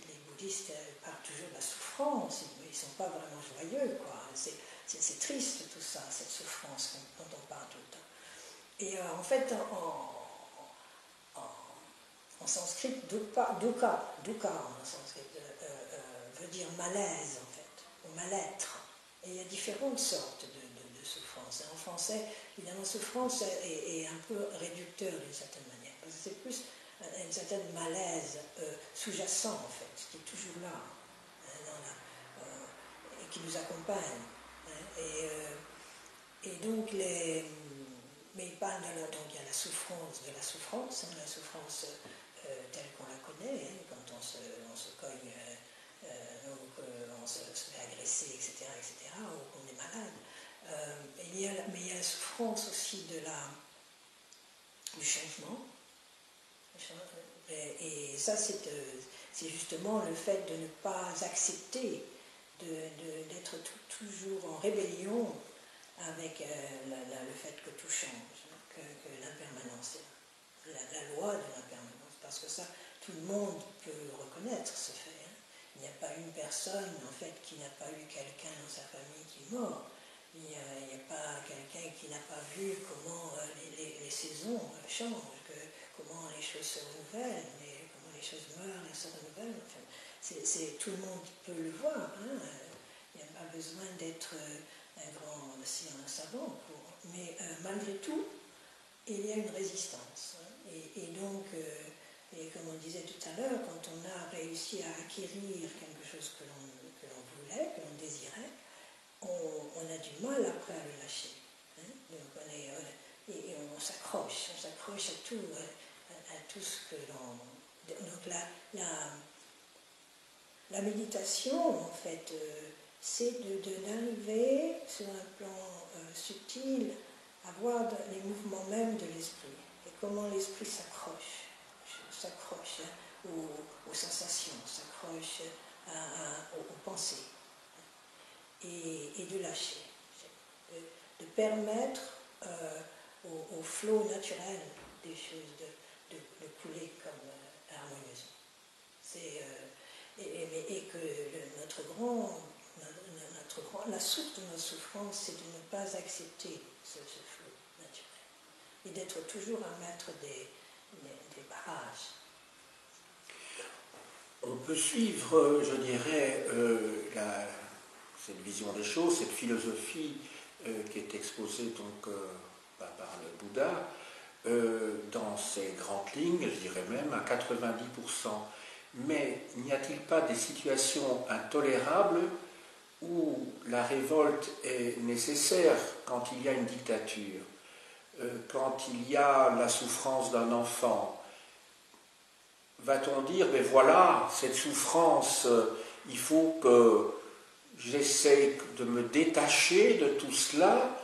Speaker 2: les bouddhistes parlent toujours de la souffrance, ils ne sont pas vraiment joyeux, quoi. C'est triste tout ça, cette souffrance dont on parle tout le temps. Et en fait, en sanskrit, dukkha en sanskrit, veut dire malaise, en fait, ou mal-être. Et il y a différentes sortes de souffrance. En français, évidemment, souffrance est un peu réducteur d'une certaine manière, parce que c'est plus une certaine malaise sous-jacent, en fait, qui est toujours là, et qui nous accompagne. Et donc, mais il parle donc il y a la souffrance de la souffrance, la souffrance telle qu'on la connaît, hein, quand on se cogne, on se souffrance aussi du changement. Et ça, c'est justement le fait de ne pas accepter d'être toujours en rébellion avec le fait que tout change, que l'impermanence, la loi de l'impermanence, parce que ça, tout le monde peut reconnaître ce fait. Hein. Il n'y a pas une personne, en fait, qui n'a pas eu quelqu'un dans sa famille qui est mort. Il n'y a pas quelqu'un qui n'a pas vu comment les saisons changent, comment les choses se renouvellent, comment les choses meurent et se renouvellent. Enfin, tout le monde peut le voir. Hein. Il n'y a pas besoin d'être un grand savant. Mais malgré tout, il y a une résistance. Hein. Et donc, et comme on disait tout à l'heure, quand on a réussi à acquérir quelque chose que l'on voulait, que l'on désirait, on a du mal après à le lâcher. Hein. Donc on s'accroche à tout ce que l'on... Donc la méditation, en fait, c'est d'arriver sur un plan subtil à voir les mouvements même de l'esprit et comment l'esprit s'accroche hein, aux sensations, s'accroche aux pensées. Et de lâcher, de permettre au flot naturel des choses de couler comme harmonieusement. Et que la source de notre souffrance, c'est de ne pas accepter ce flot naturel et d'être toujours à mettre des barrages.
Speaker 1: On peut suivre, je dirais, cette vision des choses, cette philosophie qui est exposée donc par le Bouddha, dans ses grandes lignes, je dirais même à 90%. Mais n'y a-t-il pas des situations intolérables où la révolte est nécessaire quand il y a une dictature, quand il y a la souffrance d'un enfant? Va-t-on dire, ben voilà, cette souffrance, il faut que j'essaie de me détacher de tout cela,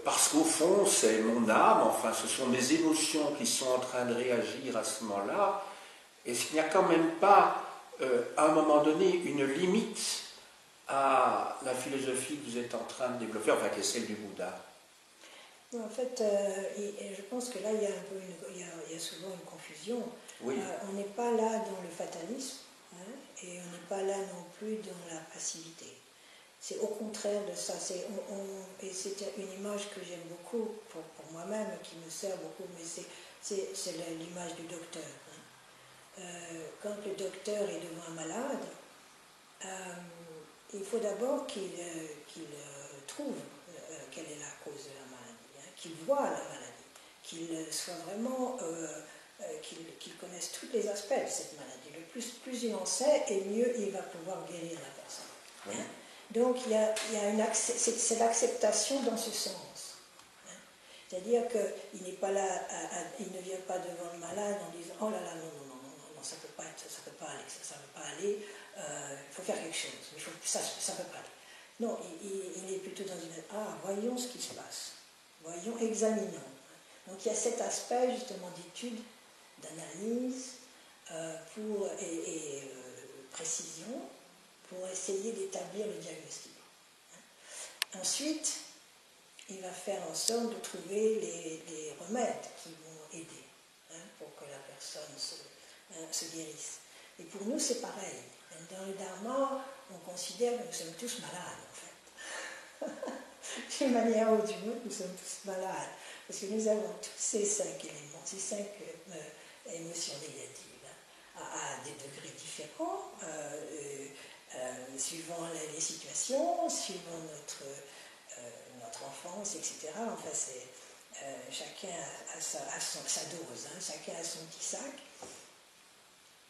Speaker 1: parce qu'au fond, c'est mon âme, enfin, ce sont mes émotions qui sont en train de réagir à ce moment-là. Est-ce qu'il n'y a quand même pas, à un moment donné, une limite à la philosophie que vous êtes en train de développer, enfin, qui est celle du Bouddha?
Speaker 2: En fait, je pense que là, il y a souvent une confusion.
Speaker 1: Oui.
Speaker 2: On n'est pas là dans le fatalisme, hein, et on n'est pas là non plus dans la passivité. C'est au contraire de ça. Et c'est une image que j'aime beaucoup pour moi-même, qui me sert beaucoup, mais c'est l'image du docteur. Hein. Quand le docteur est devant un malade, il faut d'abord qu'il trouve quelle est la cause de la maladie, hein, qu'il voit la maladie, qu'il soit vraiment... qu'il connaisse tous les aspects de cette maladie. Le plus il en sait, et mieux il va pouvoir guérir la personne.
Speaker 1: Oui.
Speaker 2: Hein. Donc c'est l'acceptation dans ce sens. Hein. C'est-à-dire qu'il n'est pas là, il ne vient pas devant le malade en disant oh là là non, ça peut pas être, ça peut pas aller, il faut faire quelque chose, ça peut pas aller. Non, il est plutôt dans une voyons ce qui se passe, voyons, examinons. Donc il y a cet aspect justement d'étude, d'analyse et précision pour essayer d'établir le diagnostic. Ensuite, il va faire en sorte de trouver les remèdes qui vont aider, hein, pour que la personne se guérisse. Et pour nous, c'est pareil. Dans le Dharma, on considère que nous sommes tous malades, en fait. D'une manière ou d'une autre, nous sommes tous malades. Parce que nous avons tous ces 5 éléments, ces 5 émotions négatives, hein, à des degrés différents, suivant les situations, suivant notre enfance, etc. Enfin, chacun a sa dose, hein, chacun a son petit sac.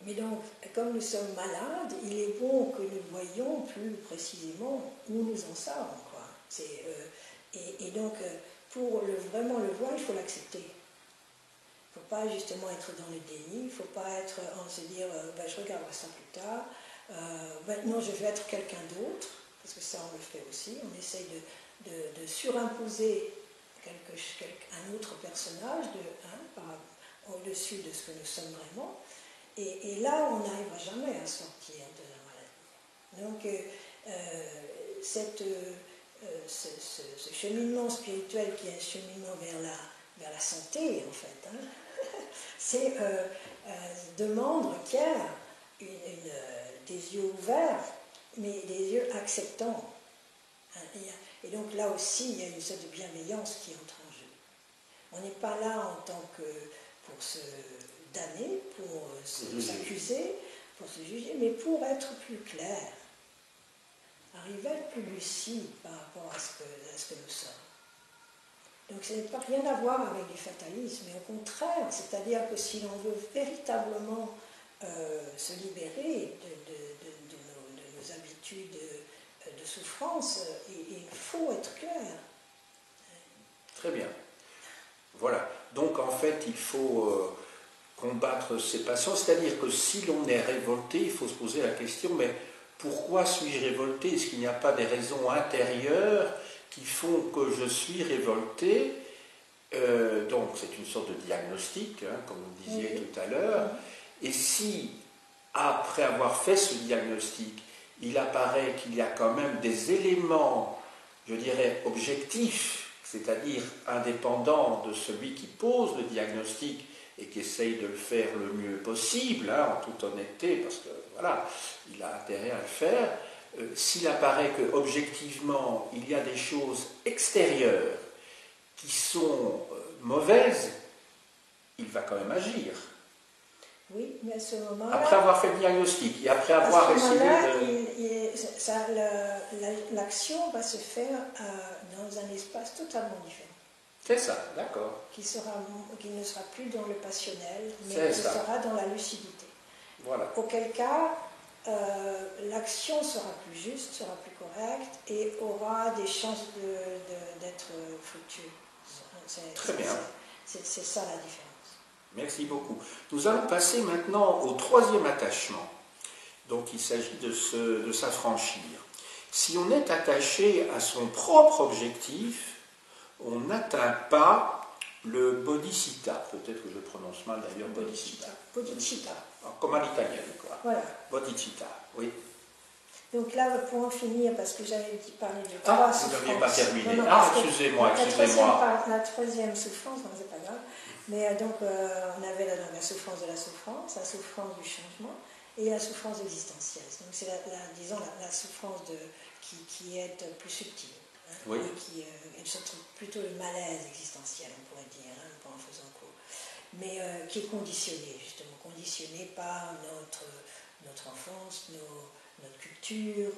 Speaker 2: Mais donc, comme nous sommes malades, il est bon que nous voyions plus précisément où nous en sommes, quoi. Et donc, pour vraiment le voir, il faut l'accepter. Il ne faut pas justement être dans le déni, il ne faut pas être en se dire je regarderai ça plus tard, non, je vais être quelqu'un d'autre, parce que ça on le fait aussi, on essaye de surimposer un autre personnage au-dessus de ce que nous sommes vraiment. Et là, on n'arrivera jamais à sortir de la maladie. Donc, ce cheminement spirituel qui est un cheminement vers la santé, en fait, hein, c'est demande, requiert des yeux ouverts, mais des yeux acceptants. Hein, et donc là aussi, il y a une sorte de bienveillance qui entre en jeu. On n'est pas là en tant que pour se damner, pour s'accuser, pour se juger, mais pour être plus clair, arriver à être plus lucide par rapport à ce que nous sommes. Donc ça n'a rien à voir avec du fatalisme, mais au contraire, c'est-à-dire que si l'on veut véritablement se libérer de nos habitudes de souffrance, il faut être clair.
Speaker 1: Très bien. Voilà. Donc en fait, il faut combattre ses passions, c'est-à-dire que si l'on est révolté, il faut se poser la question, mais pourquoi suis-je révolté? Est-ce qu'il n'y a pas des raisons intérieures qui font que je suis révolté? Donc c'est une sorte de diagnostic, hein, comme vous disiez tout à l'heure. Et si, après avoir fait ce diagnostic, il apparaît qu'il y a quand même des éléments, je dirais, objectifs, c'est-à-dire indépendants de celui qui pose le diagnostic et qui essaye de le faire le mieux possible, hein, en toute honnêteté, parce que voilà, il a intérêt à le faire. S'il apparaît que objectivement il y a des choses extérieures qui sont mauvaises, il va quand même agir.
Speaker 2: Oui, mais à ce moment-là...
Speaker 1: Après avoir fait le diagnostic et après avoir essayé
Speaker 2: de... L'action va se faire dans un espace totalement différent.
Speaker 1: C'est ça, d'accord.
Speaker 2: Qui ne sera plus dans le passionnel, mais qui sera dans la lucidité.
Speaker 1: Voilà.
Speaker 2: Auquel cas, l'action sera plus juste, sera plus correcte et aura des chances d'être fructueuse.
Speaker 1: Très bien.
Speaker 2: C'est ça la différence.
Speaker 1: Merci beaucoup. Nous allons passer maintenant au troisième attachement. Donc il s'agit de s'affranchir. Si on est attaché à son propre objectif, on n'atteint pas le bodhicitta. Peut-être que je prononce mal d'ailleurs, bodhicitta.
Speaker 2: Bodhicitta.
Speaker 1: Comme à l'italienne, quoi.
Speaker 2: Voilà.
Speaker 1: Bodhicitta, oui.
Speaker 2: Donc là, pour en finir, parce que j'avais parlé de
Speaker 1: trois
Speaker 2: souffrances.
Speaker 1: Vous n'aviez pas terminé. Excusez-moi.
Speaker 2: La troisième souffrance, non, c'est pas grave. Mais donc, on avait la souffrance de la souffrance du changement et la souffrance existentielle. Donc, c'est la souffrance qui est plus subtile. Hein,
Speaker 1: oui.
Speaker 2: Et qui est plutôt le malaise existentiel, on pourrait dire, hein, en faisant court. Mais qui est conditionné, justement, conditionné par notre enfance, notre culture,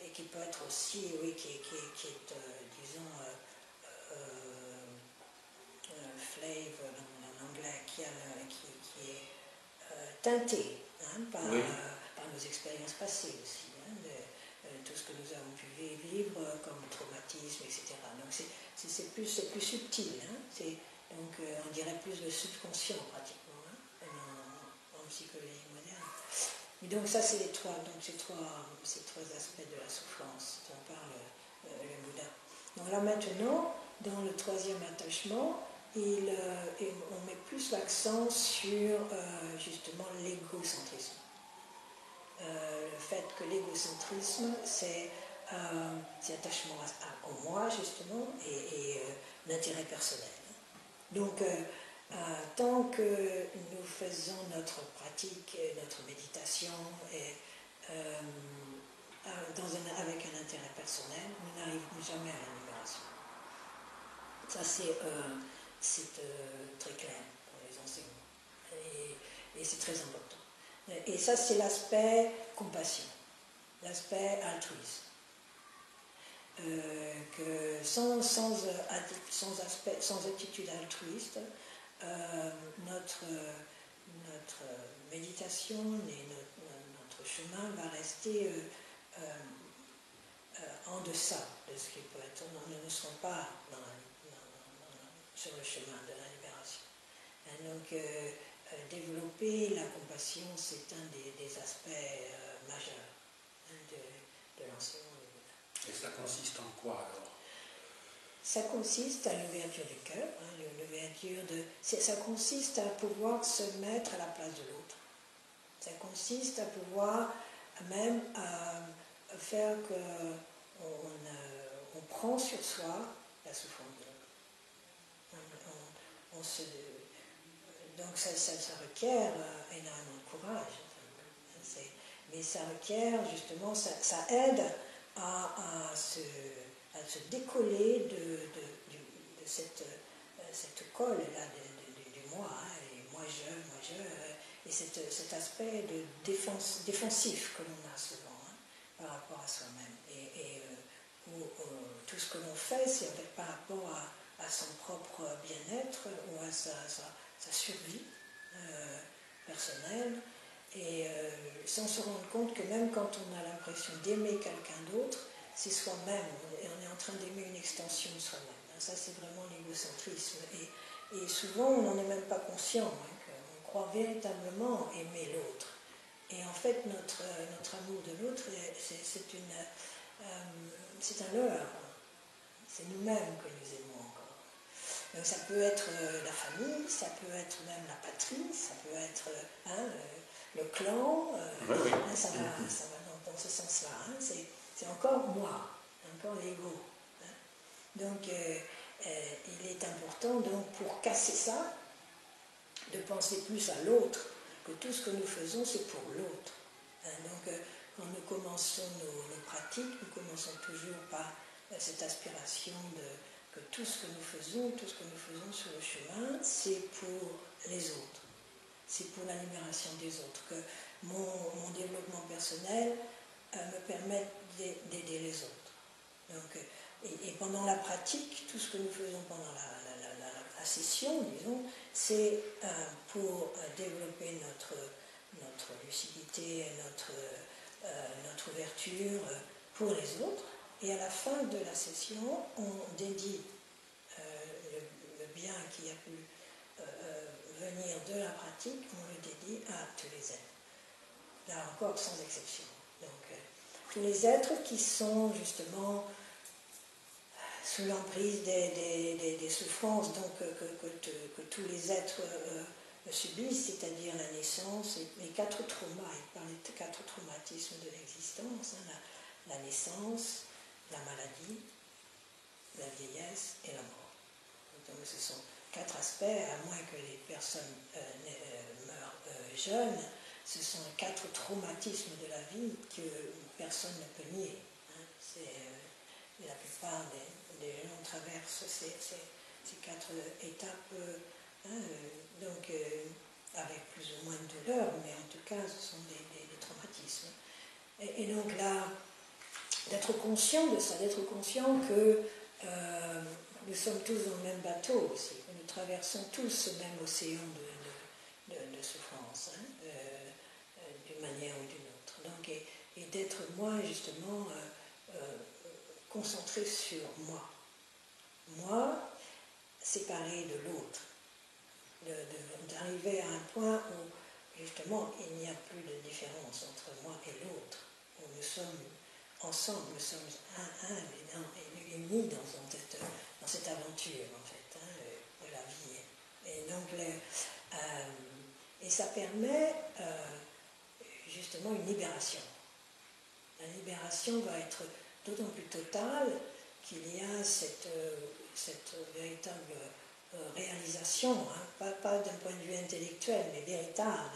Speaker 2: et qui peut être aussi, oui, qui est disons, flave en anglais, qui est teinté, hein, par nos expériences passées aussi, hein, tout ce que nous avons pu vivre comme traumatisme, etc. Donc c'est plus subtil, hein, donc on dirait plus le subconscient pratiquement, hein, en psychologie moderne. Et donc ça c'est ces trois aspects de la souffrance dont parle le Bouddha. Donc là maintenant, dans le troisième attachement, on met plus l'accent sur justement l'égocentrisme. Le fait que l'égocentrisme, c'est l'attachement au moi, justement, et l'intérêt personnel. Donc, tant que nous faisons notre pratique, notre méditation, avec un intérêt personnel, nous n'arrivons jamais à la libération. Ça, c'est très clair pour les enseignants. Et c'est très important. Et ça, c'est l'aspect compassion, l'aspect altruisme. Que sans attitude altruiste, notre méditation et notre chemin va rester en deçà de ce qui peut être. Nous ne serons pas sur le chemin de la libération. Et donc, développer la compassion, c'est un des aspects majeurs de l'enseignement du Bouddha.
Speaker 1: Et ça consiste en quoi alors?
Speaker 2: ça consiste à l'ouverture du cœur, ça consiste à pouvoir se mettre à la place de l'autre. Ça consiste à pouvoir même faire qu'on prend sur soi la souffrance de l'autre. Donc ça requiert énormément de courage. Mais ça requiert justement, ça aide à se décoller de cette colle-là du moi, et moi je, et cet aspect de défensif que l'on a souvent par rapport à soi-même. Où tout ce que l'on fait, c'est en fait par rapport à son propre bien-être ou à sa survie personnelle, et sans se rendre compte que même quand on a l'impression d'aimer quelqu'un d'autre, c'est soi-même, et on est en train d'aimer une extension de soi-même. Ça, c'est vraiment l'égocentrisme. Et souvent, on n'en est même pas conscient, qu'on croit véritablement aimer l'autre. Et en fait, notre amour de l'autre, c'est un leurre. C'est nous-mêmes que nous aimons encore. Donc ça peut être la famille, ça peut être même la patrie, ça peut être le clan, ça va dans ce sens-là. C'est encore moi, encore l'ego. Donc il est important, donc, pour casser ça, de penser plus à l'autre, que tout ce que nous faisons, c'est pour l'autre. Donc quand nous commençons nos pratiques, nous commençons toujours par cette aspiration que tout ce que nous faisons sur le chemin, c'est pour les autres. C'est pour la libération des autres. Que mon développement personnel me permette d'aider les autres. Donc, et pendant la pratique, tout ce que nous faisons pendant la session, disons, c'est pour développer notre lucidité, notre ouverture pour les autres. Et à la fin de la session, on dédie le bien qui a pu venir de la pratique, on le dédie à tous les êtres. Là encore, sans exception. Donc, tous les êtres qui sont justement sous l'emprise des souffrances donc, que tous les êtres subissent, c'est-à-dire la naissance, les 4 traumas, il parle des 4 traumatismes de l'existence, la naissance, la maladie, la vieillesse et la mort. Donc ce sont 4 aspects, à moins que les personnes meurent jeunes, ce sont 4 traumatismes de la vie que personne ne peut nier. La plupart des gens traversent ces 4 étapes, donc avec plus ou moins de douleur, mais en tout cas ce sont des traumatismes. Et donc là, d'être conscient de ça, d'être conscient que nous sommes tous dans le même bateau aussi, que nous traversons tous ce même océan de souffrance, d'une manière ou d'une autre. Donc, et d'être moi justement concentré sur moi. Moi, séparé de l'autre. D'arriver à un point où justement il n'y a plus de différence entre moi et l'autre, où nous sommes ensemble, nous sommes et unis dans cette aventure en fait, de la vie. Et donc et ça permet justement une libération. La libération va être d'autant plus totale qu'il y a cette véritable réalisation, pas d'un point de vue intellectuel, mais véritable,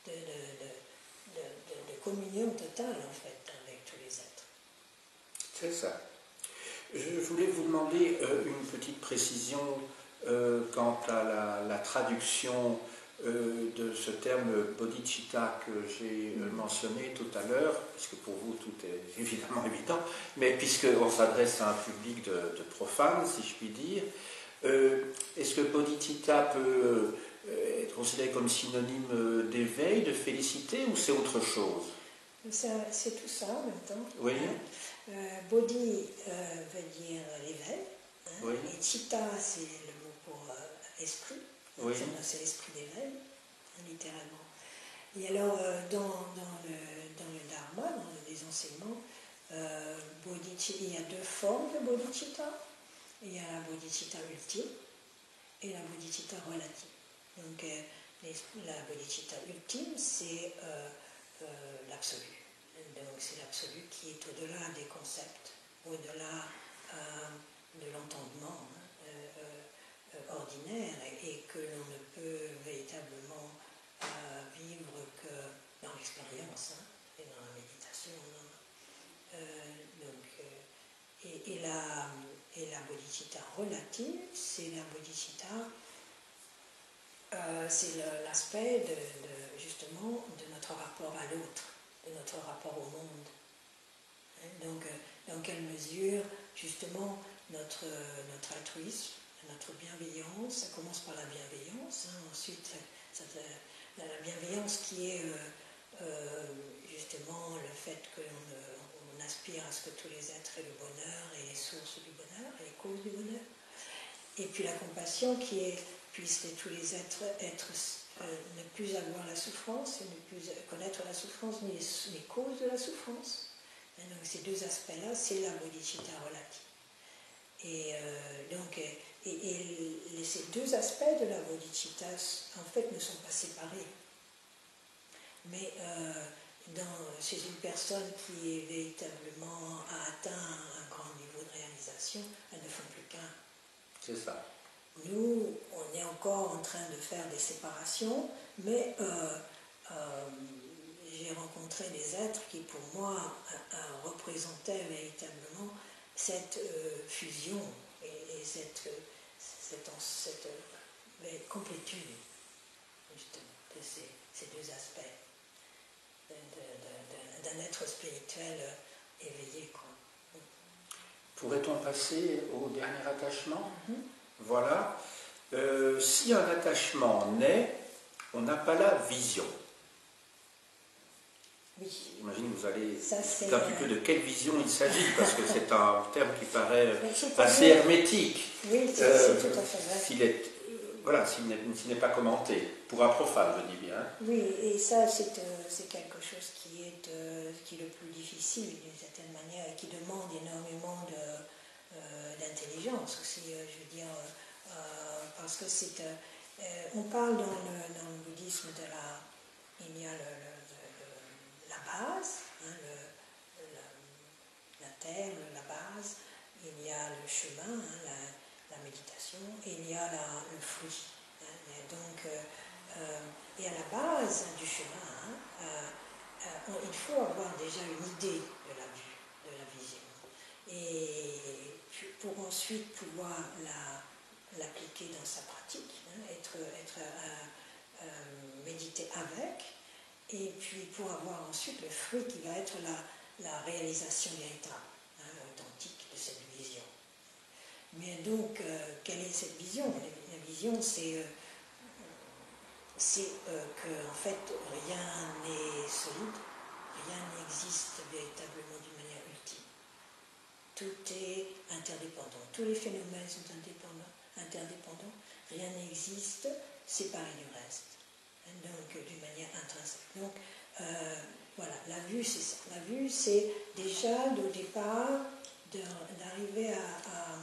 Speaker 2: de communion totale en fait avec tous les êtres.
Speaker 1: C'est ça. Je voulais vous demander une petite précision quant à la traduction de ce terme bodhicitta que j'ai mentionné tout à l'heure, puisque pour vous tout est évidemment évident, mais puisqu'on s'adresse à un public de profanes, si je puis dire, est-ce que bodhicitta peut être considéré comme synonyme d'éveil, de félicité, ou c'est autre chose?
Speaker 2: C'est tout ça en même temps.
Speaker 1: Oui.
Speaker 2: Bodhi veut dire l'éveil,
Speaker 1: oui.
Speaker 2: Et chitta c'est le mot pour esprit,
Speaker 1: oui.
Speaker 2: C'est l'esprit d'éveil, littéralement. Et alors dans le dharma, dans les enseignements, il y a 2 formes de bodhicitta. il y a la bodhicitta ultime et la bodhicitta relative. Donc la bodhicitta ultime, c'est l'absolu. Donc c'est l'absolu qui est au-delà des concepts, au-delà de l'entendement ordinaire et que l'on ne peut véritablement vivre que dans l'expérience et dans la méditation. Et la bodhicitta relative, c'est la bodhicitta, c'est l'aspect justement de notre rapport à l'autre, de notre rapport au monde. Donc, dans quelle mesure, justement, notre altruisme, notre bienveillance, ça commence par la bienveillance, ensuite, la bienveillance qui est justement le fait qu'on aspire à ce que tous les êtres aient le bonheur et les sources du bonheur et les causes du bonheur. Et puis la compassion qui est, puissent tous les êtres ne plus avoir la souffrance, et ne plus connaître la souffrance ni les causes de la souffrance. Et donc ces deux aspects-là, c'est la bodhicitta relative. Et ces deux aspects de la bodhicitta, en fait, ne sont pas séparés. Mais chez une personne qui est véritablement a atteint un grand niveau de réalisation, elles ne font plus qu'un.
Speaker 1: C'est ça.
Speaker 2: Nous, on est encore en train de faire des séparations, mais j'ai rencontré des êtres qui, pour moi, représentaient véritablement cette fusion et cette complétude, justement, de ces deux aspects d'un être spirituel éveillé, quoi.
Speaker 1: Pourrait-on passer au dernier attachement? Voilà. Si un attachement naît, on n'a pas la vision.
Speaker 2: Oui.
Speaker 1: J'imagine que vous allez expliquer un petit peu de quelle vision il s'agit, parce que c'est un terme qui paraît assez hermétique.
Speaker 2: Oui, c'est tout à fait vrai.
Speaker 1: S'il n'est pas commenté, pour un profane, je dis bien.
Speaker 2: Oui, et ça, c'est quelque chose qui est le plus difficile, d'une certaine manière, et qui demande énormément d'intelligence aussi, je veux dire, parce que on parle dans le bouddhisme il y a la base, la terre, la base, il y a le chemin, la méditation, et il y a le fruit. Et à la base du chemin, il faut avoir déjà une idée de la vue, de la vision. Et pour ensuite pouvoir l'appliquer dans sa pratique, méditer avec, et puis pour avoir ensuite le fruit qui va être la réalisation véritable, authentique de cette vision. Mais donc, quelle est cette vision? La vision, c'est que en fait rien n'est solide, rien n'existe véritablement d'une manière ultime. Tout est interdépendant, tous les phénomènes sont interdépendants, rien n'existe séparé du reste, donc d'une manière intrinsèque. Donc voilà, la vue c'est ça. La vue c'est déjà au départ d'arriver à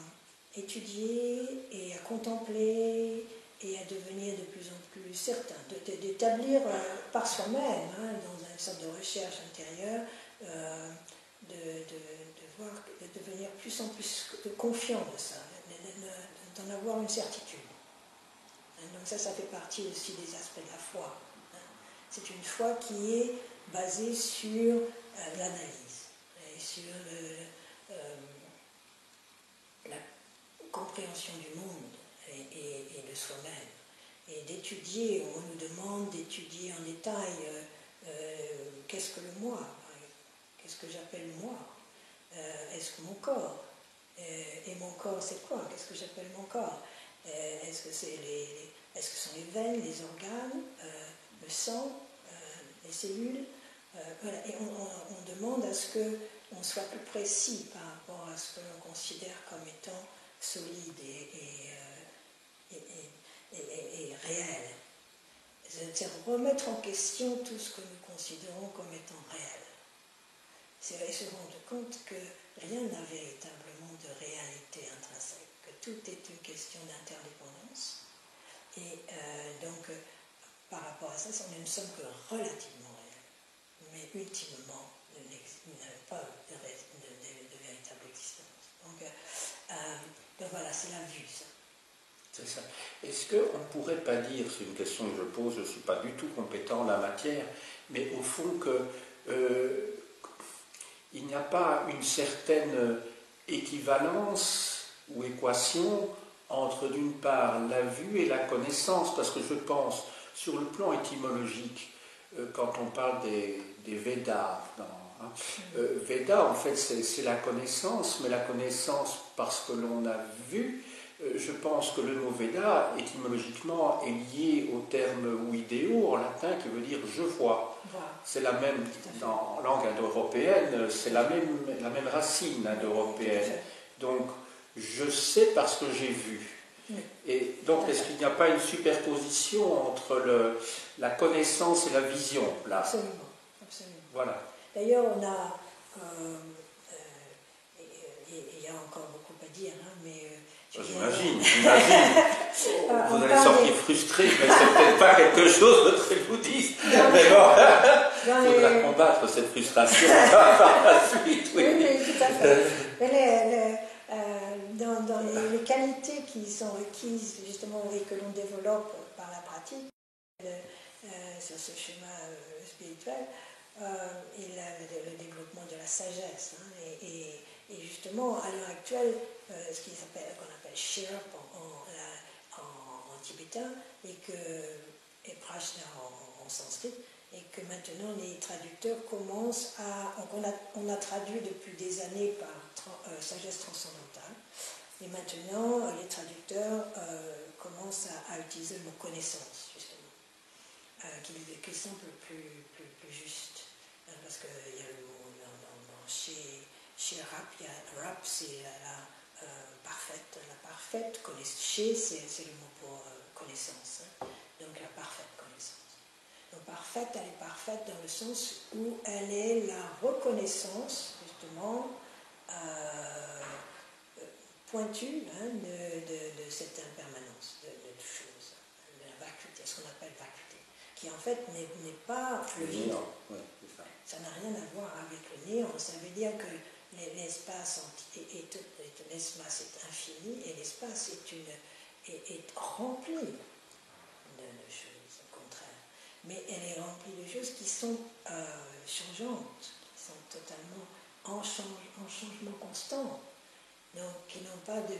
Speaker 2: étudier et à contempler et à devenir de plus en plus certain, d'établir par soi-même, dans une sorte de recherche intérieure, de devenir plus en plus confiant de ça, d'en avoir une certitude. Donc ça fait partie aussi des aspects de la foi. C'est une foi qui est basée sur l'analyse et sur la compréhension du monde et de soi-même. Et d'étudier, on nous demande d'étudier en détail qu'est-ce que le moi, qu'est-ce que j'appelle moi, est-ce que mon corps, et mon corps c'est quoi, qu'est-ce que j'appelle mon corps, est-ce que ce sont les veines, les organes, le sang, les cellules, voilà. Et on demande à ce qu'on soit plus précis par rapport à ce que l'on considère comme étant solide et réel. C'est remettre en question tout ce que nous considérons comme étant réel. se rendre compte que rien n'a véritablement de réalité intrinsèque, que tout est une question d'interdépendance. Et donc, par rapport à ça, nous ne sommes que relativement réels, mais ultimement, nous n'avons pas de véritable existence. Donc voilà, c'est la vue, ça.
Speaker 1: C'est ça. Est-ce qu'on ne pourrait pas dire, c'est une question que je pose, je ne suis pas du tout compétent en la matière, mais au fond que il n'y a pas une certaine équivalence ou équation entre d'une part la vue et la connaissance, parce que je pense, sur le plan étymologique, quand on parle des Védas, Veda en fait c'est la connaissance, mais la connaissance parce que l'on a vu. Je pense que le mot Veda, étymologiquement, est lié au terme vidéo en latin qui veut dire je vois. Voilà. C'est la même, en langue indo-européenne, c'est la même racine indo-européenne. Donc, je sais parce que j'ai vu. Et donc, est-ce qu'il n'y a pas une superposition entre la connaissance et la vision là?
Speaker 2: Absolument, absolument.
Speaker 1: Voilà.
Speaker 2: D'ailleurs, on a, il y a encore beaucoup à dire, hein, mais
Speaker 1: j'imagine. Vous allez sortir frustré, mais c'est peut-être pas quelque chose de très bouddhiste. Mais bon, il faudra combattre cette frustration par la suite.
Speaker 2: Oui, tout à fait. Mais dans les qualités qui sont requises, justement, et que l'on développe par la pratique, sur ce schéma spirituel, et le développement de la sagesse. Hein, et justement, à l'heure actuelle, ce qu'on appelle Sherpa en tibétain et Prajna en sanskrit, et que maintenant les traducteurs commencent à... On a traduit depuis des années par sagesse transcendantale, et maintenant les traducteurs commencent à utiliser le mot connaissance, justement, qui semble plus juste, hein, parce qu'il y a le mot chez Rap, c'est la parfaite. La parfaite connaissance. Chez, c'est le mot pour connaissance. Hein. Donc la parfaite connaissance. Donc parfaite, elle est parfaite dans le sens où elle est la reconnaissance, justement, pointue, hein, de cette impermanence de choses, de la vacuité, ce qu'on appelle vacuité, qui en fait n'est pas le vide. Ça n'a rien à voir avec le néant. Ça veut dire que l'espace l'espace est infini et l'espace est rempli de choses, au contraire. Mais elle est remplie de choses qui sont changeantes, qui sont totalement en changement constant, donc qui n'ont pas de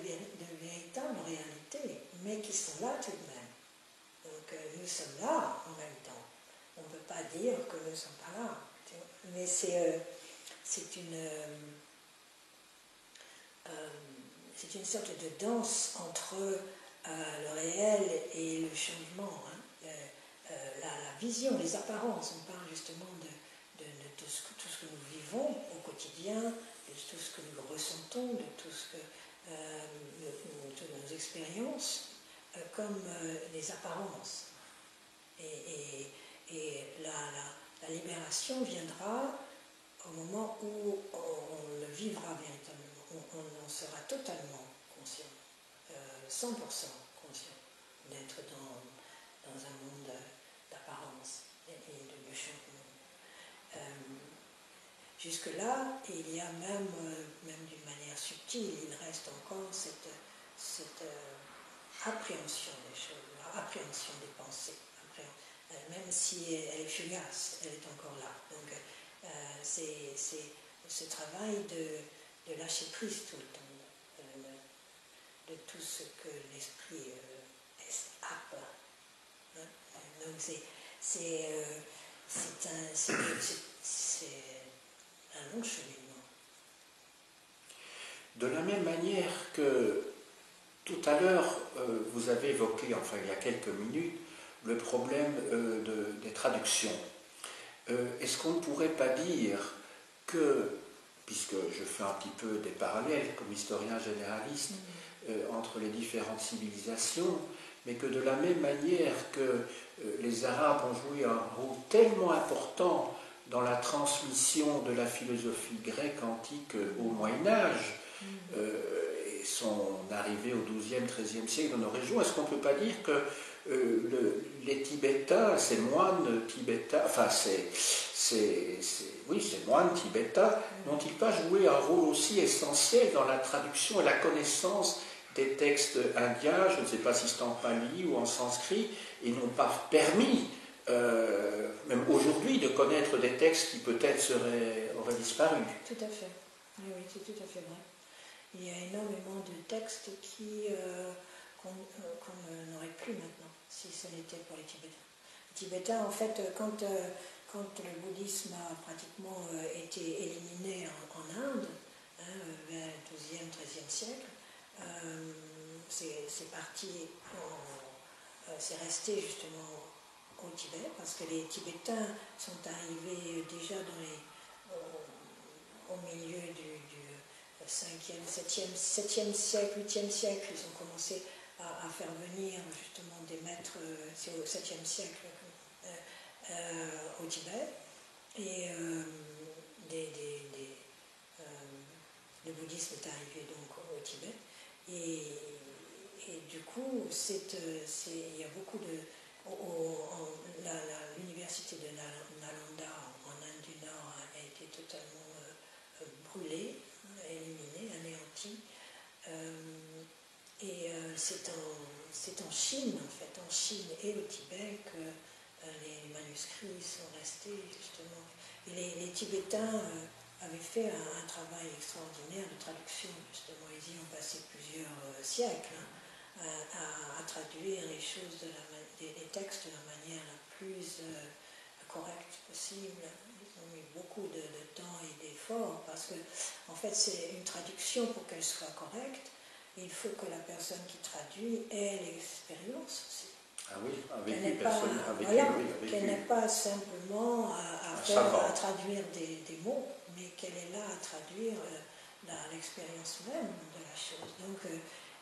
Speaker 2: véritable réalité, mais qui sont là tout de même. Donc nous sommes là en même temps. On ne peut pas dire que nous ne sommes pas là. Mais c'est une sorte de danse entre le réel et le changement, hein. La vision, les apparences. On parle justement de tout ce que nous vivons au quotidien, de tout ce que nous ressentons, de tout ce que toutes nos expériences, comme les apparences. Et la libération viendra au moment où on le vivra véritablement, on en sera totalement conscient, 100% conscient d'être dans un monde d'apparence et de changement. Jusque-là, il y a même d'une manière subtile, il reste encore cette appréhension des choses, appréhension des pensées. Même si elle est fugace, elle est encore là. Donc c'est ce travail de lâcher prise tout le temps, de tout ce que l'esprit happe. Hein? Donc c'est un long cheminement.
Speaker 1: De la même manière que tout à l'heure, vous avez évoqué, enfin il y a quelques minutes, le problème des traductions. Est-ce qu'on ne pourrait pas dire que, puisque je fais un petit peu des parallèles comme historien généraliste entre les différentes civilisations, mais que de la même manière que les Arabes ont joué un rôle tellement important dans la transmission de la philosophie grecque antique au Moyen-Âge et son arrivée au XIIe, XIIIe siècle dans nos régions. Est-ce qu'on ne peut pas dire que les Tibétains, ces moines tibétains, enfin oui, ces moines tibétains, n'ont-ils pas joué un rôle aussi essentiel dans la traduction et la connaissance des textes indiens, je ne sais pas si c'est en pali ou en sanskrit, et n'ont pas permis, même aujourd'hui, de connaître des textes qui peut-être auraient disparu.
Speaker 2: Tout à fait. Oui, oui, c'est tout à fait vrai. Il y a énormément de textes qu'on n'aurait plus maintenant, si ce n'était pour les Tibétains. Les Tibétains, en fait, quand le bouddhisme a pratiquement été éliminé en Inde, vers le XIIe, XIIIe siècle, c'est parti, c'est resté justement au Tibet, parce que les Tibétains sont arrivés déjà au milieu du 5e, 7e siècle, 8e siècle. Ils ont commencé à faire venir justement des maîtres, c'est au 7e siècle au Tibet, et le bouddhisme est arrivé donc au Tibet, et du coup il y a beaucoup de... L'université de Nalanda en Inde du Nord a été totalement brûlée, éliminée, anéantie. C'est en Chine, en fait, en Chine et au Tibet que les manuscrits sont restés, justement. Et les Tibétains avaient fait un travail extraordinaire de traduction, justement. Ils y ont passé plusieurs siècles à traduire les choses, les textes de la manière la plus correcte possible. Ils ont mis beaucoup de temps et d'efforts, parce que, en fait, c'est une traduction pour qu'elle soit correcte. Il faut que la personne qui traduit ait l'expérience aussi.
Speaker 1: Ah oui, avec
Speaker 2: qu'elle
Speaker 1: une personne, avec
Speaker 2: voilà,
Speaker 1: avec
Speaker 2: qu'elle n'ait pas simplement à traduire des mots, mais qu'elle est là à traduire l'expérience même de la chose. Donc,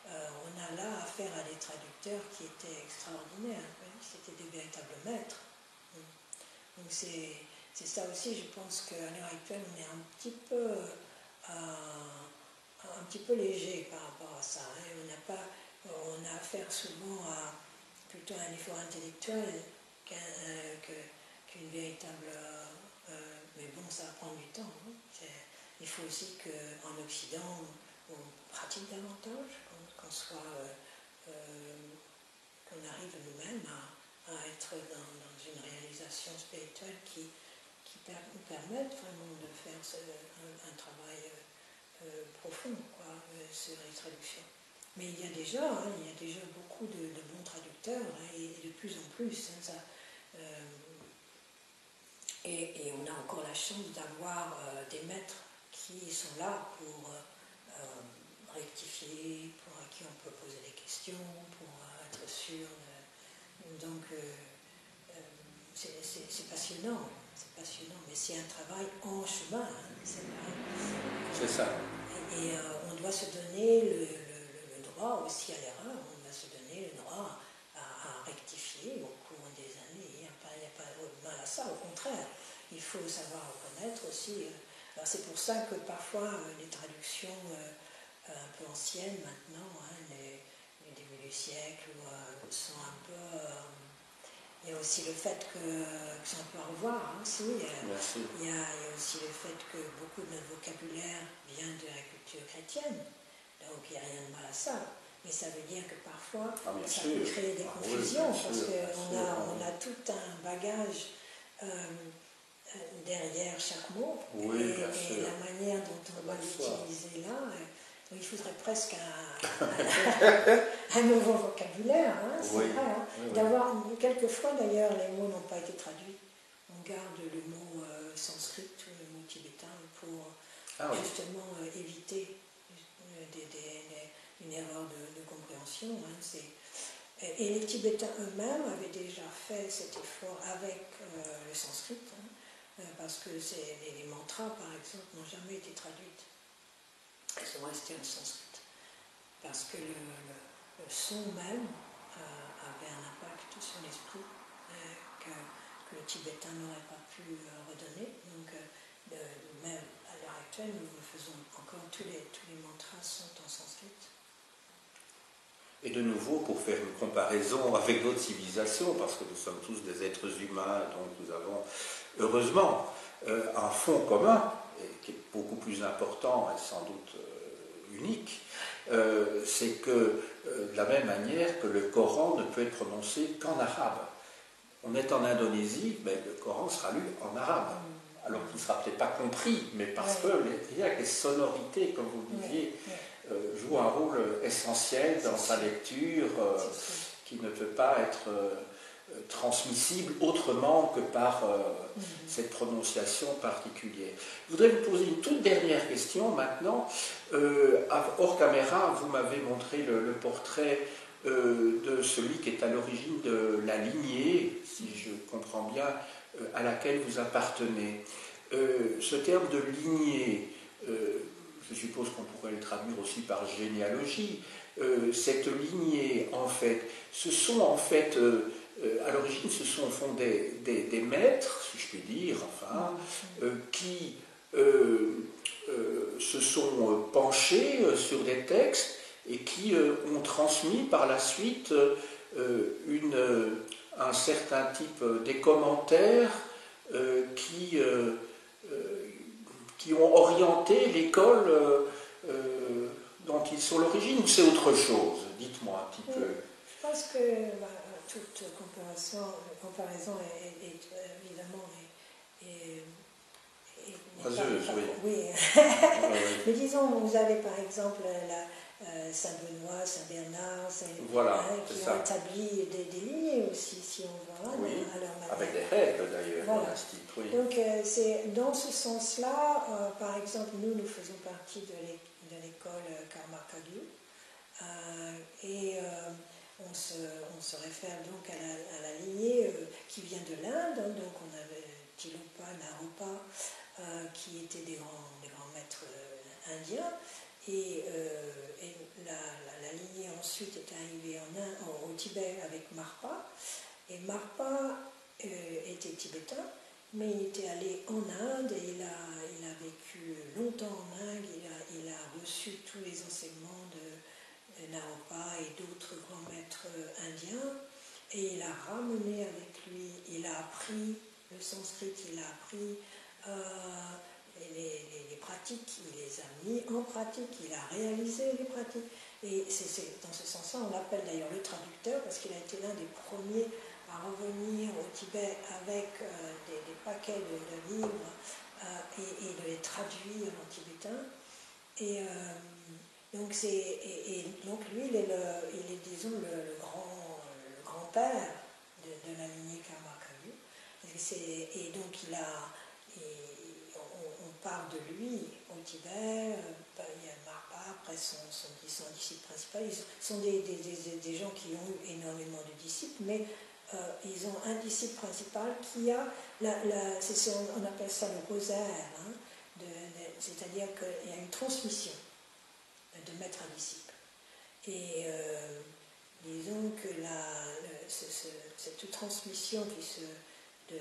Speaker 2: on a là affaire à des traducteurs qui étaient extraordinaires. C'était des véritables maîtres. Donc, c'est ça aussi, je pense qu'à l'heure actuelle, on est un petit peu léger par rapport à ça. On a affaire souvent à plutôt un effort intellectuel qu'une véritable... mais bon, ça va prendre du temps. Il faut aussi qu'en Occident, on pratique davantage, qu'on arrive nous-mêmes à être dans une réalisation spirituelle qui nous permette vraiment de faire un travail profond sur les traductions. Mais il y a déjà beaucoup de bons traducteurs, et de plus en plus. Et on a encore la chance d'avoir des maîtres qui sont là pour rectifier, à qui on peut poser des questions, pour être sûr. Donc, c'est passionnant, mais c'est un travail en chemin.
Speaker 1: C'est ça.
Speaker 2: Et on doit se donner le droit aussi à l'erreur, on doit se donner le droit à rectifier au cours des années. Il n'y a pas de mal à ça, au contraire. Il faut savoir reconnaître aussi. Alors c'est pour ça que parfois les traductions un peu anciennes maintenant, du début du siècle, sont un peu... il y a aussi le fait que c'est un peu au revoir aussi. Il y a aussi le fait que beaucoup de notre vocabulaire vient de la culture chrétienne. Donc il n'y a rien de mal à ça. Mais ça veut dire que parfois, ça peut créer des confusions, parce qu'on a tout un bagage derrière chaque mot. Et la manière dont on va l'utiliser là, il faudrait presque un nouveau vocabulaire, c'est vrai. D'avoir, quelquefois d'ailleurs, les mots n'ont pas été traduits. On garde le mot sanskrit ou le mot tibétain pour justement éviter une erreur de compréhension. Et les Tibétains eux-mêmes avaient déjà fait cet effort avec le sanskrit, parce que les mantras, par exemple, n'ont jamais été traduites. Elles sont restées en sanskrit. Parce que le son même avait un impact sur l'esprit que que le tibétain n'aurait pas pu redonner. Donc, même à l'heure actuelle, nous faisons encore, tous les mantras sont en sanskrit.
Speaker 1: Et de nouveau, pour faire une comparaison avec d'autres civilisations, parce que nous sommes tous des êtres humains, donc nous avons heureusement un fond commun, et qui est beaucoup plus important et sans doute unique, c'est que de la même manière que le Coran ne peut être prononcé qu'en arabe. On est en Indonésie, mais le Coran sera lu en arabe. Alors qu'il ne sera peut-être pas compris, mais parce que les sonorités, comme vous le disiez, jouent un rôle essentiel dans sa lecture, qui ne peut pas être transmissible autrement que par cette prononciation particulière. Je voudrais vous poser une toute dernière question maintenant. Hors caméra, vous m'avez montré le portrait de celui qui est à l'origine de la lignée, si je comprends bien, à laquelle vous appartenez. Ce terme de lignée, je suppose qu'on pourrait le traduire aussi par généalogie, cette lignée, en fait, ce sont en fait, à l'origine, ce sont au fond des maîtres, si je puis dire, enfin, qui se sont penchés sur des textes et qui ont transmis par la suite un certain type des commentaires qui ont orienté l'école dont ils sont l'origine, ou c'est autre chose? Dites-moi un petit peu.
Speaker 2: Je pense que toute comparaison est évidemment
Speaker 1: Vaseuse, oui.
Speaker 2: Oui. Mais disons, vous avez par exemple Saint-Benoît, Saint-Bernard,
Speaker 1: voilà,
Speaker 2: qui ont établi des lignées aussi, si on voit.
Speaker 1: Oui,
Speaker 2: alors,
Speaker 1: avec des règles d'ailleurs,
Speaker 2: voilà.
Speaker 1: monastiques. Oui.
Speaker 2: Donc, c'est dans ce sens-là, par exemple, nous faisons partie de l'école Karma Kagyu, et on se réfère donc à la lignée qui vient de l'Inde. Donc, on avait Tilopa, Naropa, qui étaient des grands maîtres indiens. Et la lignée ensuite est arrivée au Tibet avec Marpa. Et Marpa était tibétain, mais il était allé en Inde et il a vécu longtemps en Inde. Il a reçu tous les enseignements de Naropa et d'autres grands maîtres indiens. Et il a ramené avec lui, il a appris le sanskrit, il a appris les pratiques, il les a mis en pratique, il a réalisé les pratiques. Et c'est dans ce sens-là, on l'appelle d'ailleurs le traducteur, parce qu'il a été l'un des premiers à revenir au Tibet avec des paquets de livres et de les traduire en tibétain. Et donc lui, il est disons, le grand-père de la lignée Karma Kagyu. Et donc on parle de lui au Tibet, il y a Marpa, après son disciple principal. Ils sont des gens qui ont eu énormément de disciples, mais ils ont un disciple principal qui a, on appelle ça le rosaire, hein, c'est-à-dire qu'il y a une transmission de maître à disciple. Et disons que cette transmission de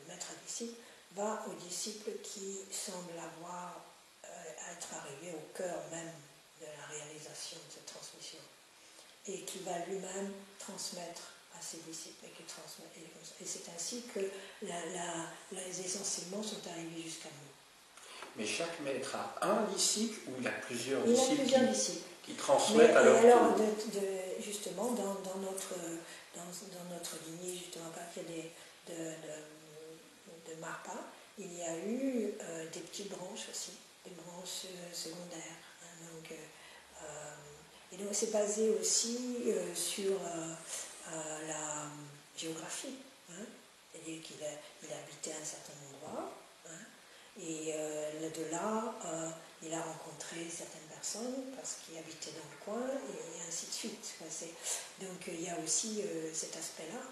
Speaker 2: maître à disciple va au disciple qui semble être arrivé au cœur même de la réalisation de cette transmission, et qui va lui-même transmettre à ses disciples, et c'est ainsi que les enseignements sont arrivés jusqu'à nous.
Speaker 1: Mais chaque maître a un disciple ou il a plusieurs
Speaker 2: disciples?
Speaker 1: Il
Speaker 2: a plusieurs disciples.
Speaker 1: Qui transmettent à leur
Speaker 2: tour. Justement, dans notre lignée, justement, à partir de Marpa, il y a eu des petites branches aussi, des branches secondaires. Hein, et donc c'est basé aussi sur la géographie. Hein, c'est-à-dire qu'il habitait à un certain endroit. Hein, et de là, il a rencontré certaines personnes parce qu'il habitait dans le coin, et ainsi de suite. Donc il y a aussi cet aspect-là.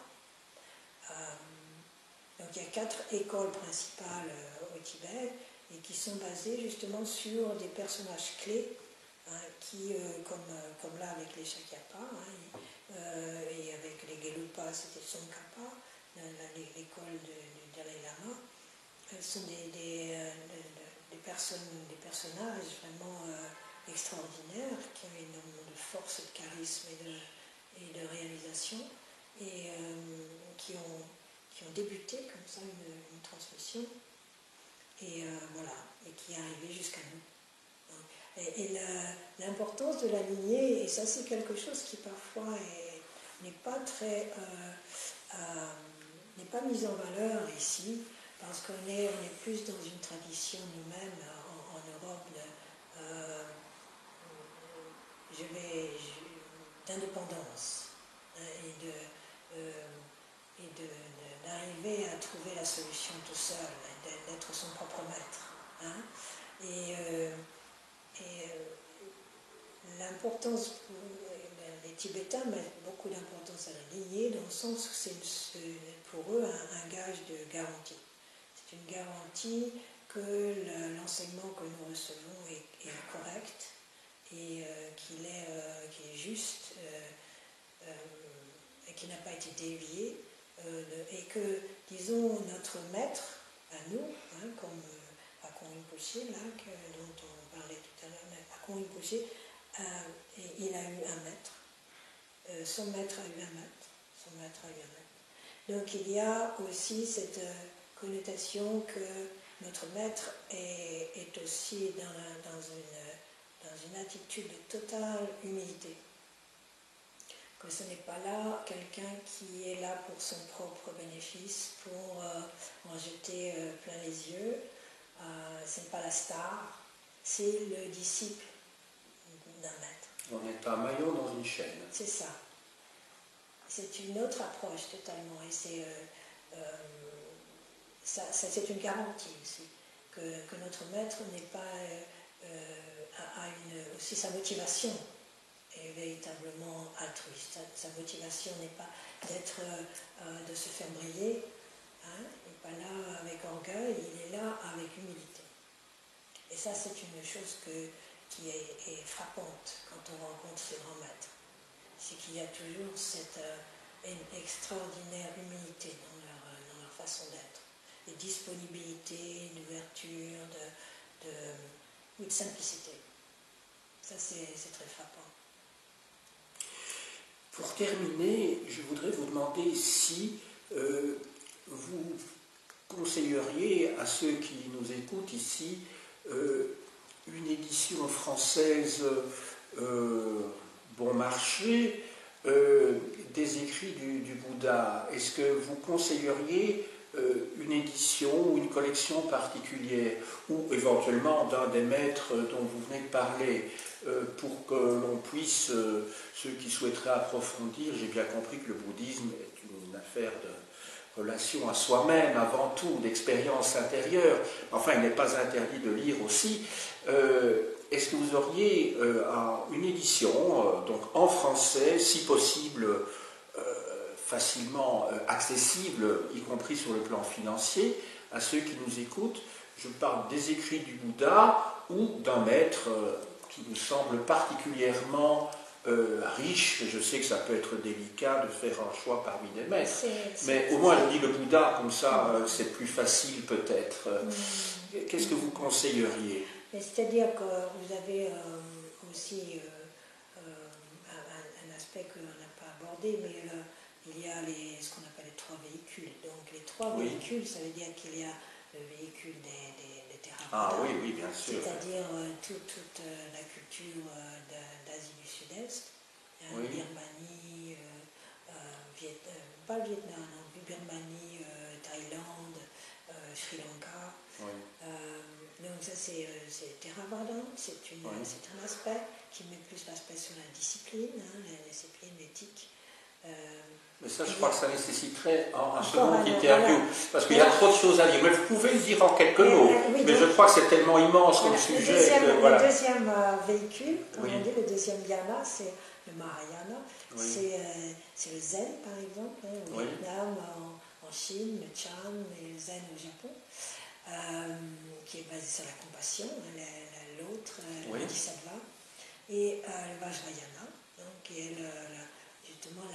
Speaker 2: Donc il y a 4 écoles principales au Tibet, et qui sont basées justement sur des personnages clés, hein, qui, comme là avec les Shakyapa, hein, et avec les Gelupa, c'était Tsongkhapa, l'école du Dalai Lama, sont des personnages vraiment extraordinaires qui ont énormément de force, de charisme et de réalisation, et qui ont débuté comme ça une transmission, et voilà, et qui est arrivée jusqu'à nous. Et l'importance de la lignée, et ça c'est quelque chose qui parfois n'est pas n'est pas mis en valeur ici, parce qu'on est plus dans une tradition nous-mêmes en Europe d'indépendance, hein, d'arriver à trouver la solution tout seul, d'être son propre maître. Hein. L'importance pour les Tibétains mettent beaucoup d'importance à la lignée, dans le sens où c'est pour eux un gage de garantie. C'est une garantie que l'enseignement que nous recevons est correct et qu'il est juste et qu'il n'a pas été dévié, et que, disons, notre maître à nous, hein, comme Akon Rinpoché, là, dont on parlait tout à l'heure, Akon Rinpoché, il a eu un maître, son maître a eu un maître, Donc il y a aussi cette connotation que notre maître est aussi dans une attitude de totale humilité. Que ce n'est pas là quelqu'un qui est là pour son propre bénéfice, pour en jeter plein les yeux. Ce n'est pas la star, c'est le disciple d'un maître.
Speaker 1: On est un maillon dans une chaîne.
Speaker 2: C'est ça. C'est une autre approche totalement, et c'est une garantie aussi, que notre maître n'est pas a aussi sa motivation est véritablement altruiste. Sa motivation n'est pas de se faire briller, hein, il n'est pas là avec orgueil, il est là avec humilité. Et ça, c'est une chose qui est frappante quand on rencontre ces grands maîtres. C'est qu'il y a toujours cette extraordinaire humilité dans leur façon d'être. Et disponibilité, une ouverture, de simplicité. Ça, c'est très frappant.
Speaker 1: Pour terminer, je voudrais vous demander si vous conseilleriez à ceux qui nous écoutent ici une édition française bon marché des écrits du Bouddha. Est-ce que vous conseilleriez une édition ou une collection particulière, ou éventuellement d'un des maîtres dont vous venez de parler, pour que l'on puisse, ceux qui souhaiteraient approfondir, j'ai bien compris que le bouddhisme est une affaire de relation à soi-même avant tout, d'expérience intérieure, enfin il n'est pas interdit de lire aussi. Est-ce que vous auriez une édition, donc en français, si possible, facilement accessible, y compris sur le plan financier, à ceux qui nous écoutent? Je parle des écrits du Bouddha ou d'un maître qui nous semble particulièrement riche. Je sais que ça peut être délicat de faire un choix parmi des maîtres, mais au moins je dis le Bouddha, comme ça c'est plus facile peut-être. Qu'est-ce que vous conseilleriez?
Speaker 2: C'est-à-dire que vous avez aussi un aspect que l'on n'a pas abordé, mais il y a ce qu'on appelle les trois véhicules. Donc les trois véhicules, ça veut dire qu'il y a le véhicule des Theravada,
Speaker 1: oui, bien sûr.
Speaker 2: C'est-à-dire toute la culture d'Asie du Sud-Est, Birmanie, pas le Vietnam, non, Birmanie, Thaïlande, Sri Lanka. Donc ça c'est Theravada, c'est un aspect qui met plus l'aspect sur la discipline, hein, la discipline éthique.
Speaker 1: Mais ça, je crois que ça nécessiterait un second interview, parce qu'il y a trop de choses à dire. Mais vous pouvez le dire en quelques mots. Mais je crois que c'est tellement immense comme sujet.
Speaker 2: Le deuxième véhicule, comme on dit, le deuxième dhyana, c'est le Mahayana. C'est le Zen, par exemple, hein, au Vietnam, en Chine, le Chan, et le Zen au Japon, qui est basé sur la compassion, l'autre, le Bodhisattva, et le Vajrayana, donc, qui est justement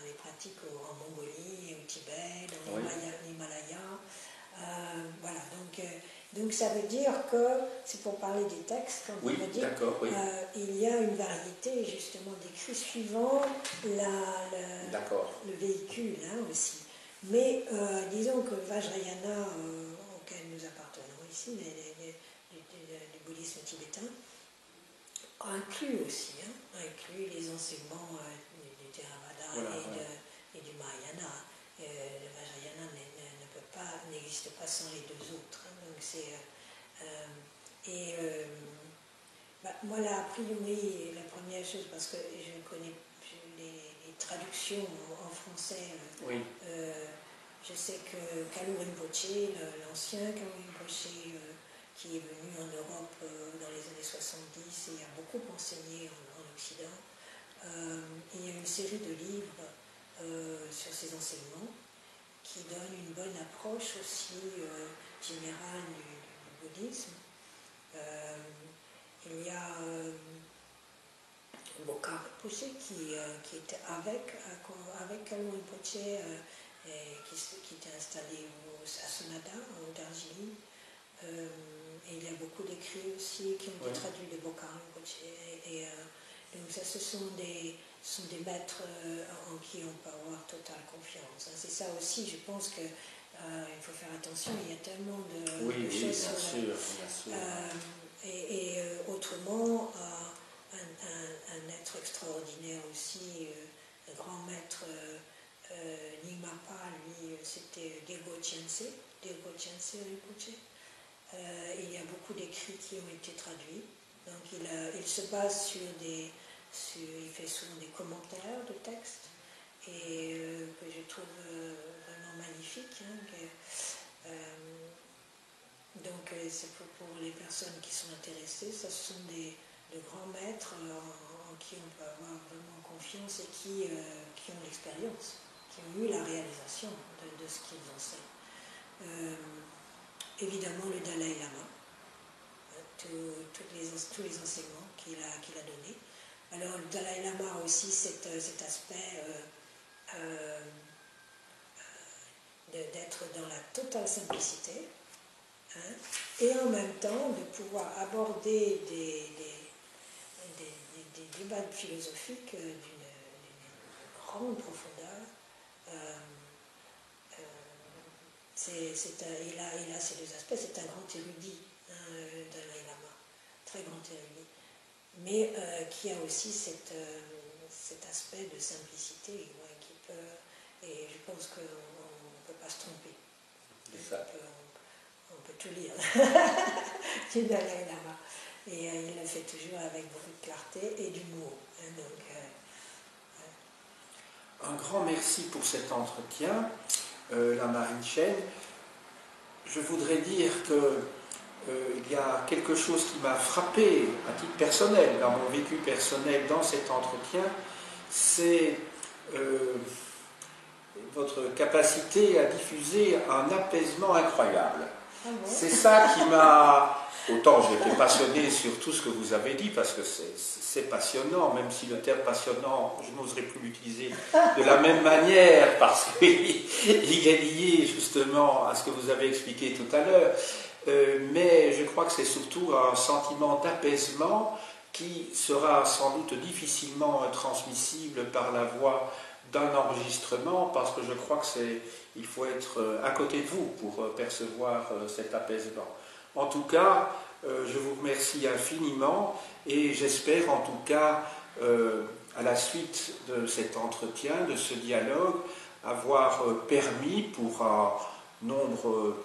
Speaker 2: les pratiques en Mongolie, au Tibet, dans
Speaker 1: Oui.
Speaker 2: l'Himalaya. Voilà, donc ça veut dire que, c'est pour parler des textes, quand
Speaker 1: Oui,
Speaker 2: on me dit,
Speaker 1: d'accord, oui.
Speaker 2: il y a une variété justement d'écrits suivant
Speaker 1: D'accord.
Speaker 2: le véhicule hein, aussi. Mais disons que Vajrayana, auquel nous appartenons ici, du bouddhisme tibétain, inclut aussi, inclut les enseignements du Theravada
Speaker 1: Voilà,
Speaker 2: et du Mahayana. Le Vajrayana n'existe pas sans les deux autres. Donc moi, là, a priori, la première chose, parce que je connais les traductions en français,
Speaker 1: oui.
Speaker 2: Je sais que Kalu Rinpoche, l'ancien Kalu Rinpoche, qui est venu en Europe dans les années 70 et a beaucoup enseigné en Occident, il y a une série de livres sur ces enseignements qui donnent une bonne approche aussi générale du bouddhisme. Il y a Bokar Rinpoche qui était avec Kalu Rinpoche qui était installé à Sonada, au Darjeeling. Et il y a beaucoup d'écrits aussi qui ont été traduits de Bokar Rinpoche. Donc ça, ce sont des maîtres en qui on peut avoir totale confiance. C'est ça aussi, je pense qu'il faut faire attention, il y a tellement de choses
Speaker 1: bien sûr.
Speaker 2: Autrement, un être extraordinaire aussi, un grand maître Nyingma, lui, c'était Dilgo Khyentse Rinpoche. Il y a beaucoup d'écrits qui ont été traduits. Donc il se base il fait souvent des commentaires de textes et que je trouve vraiment magnifiques. Donc c'est pour les personnes qui sont intéressées, ce sont de grands maîtres en qui on peut avoir vraiment confiance et qui ont l'expérience, qui ont eu la réalisation de ce qu'ils enseignent. Évidemment le Dalai Lama, tous les enseignements qu'il a donnés. Alors le Dalai Lama a aussi cet aspect d'être dans la totale simplicité, et en même temps de pouvoir aborder des débats philosophiques d'une grande profondeur. Il a ces deux aspects, c'est un grand érudit, Dalai Lama, très grand érudit, mais qui a aussi cet aspect de simplicité et je pense qu'on ne peut pas se tromper. On peut tout lire du Dalai Lama. Et il le fait toujours avec beaucoup de clarté et d'humour.
Speaker 1: Un grand merci pour cet entretien, Lama Rinchen. Je voudrais dire qu'il y a quelque chose qui m'a frappé à titre personnel, dans mon vécu personnel, dans cet entretien, c'est votre capacité à diffuser un apaisement incroyable.
Speaker 2: Ah bon?
Speaker 1: C'est ça qui m'a... Autant j'étais passionné sur tout ce que vous avez dit, parce que c'est passionnant, même si le terme passionnant, je n'oserais plus l'utiliser de la même manière, parce qu'il est lié justement à ce que vous avez expliqué tout à l'heure. Mais je crois que c'est surtout un sentiment d'apaisement qui sera sans doute difficilement transmissible par la voie d'un enregistrement, parce que je crois qu'il faut être à côté de vous pour percevoir cet apaisement. En tout cas, je vous remercie infiniment et j'espère en tout cas, à la suite de cet entretien, de ce dialogue, avoir permis pour un nombre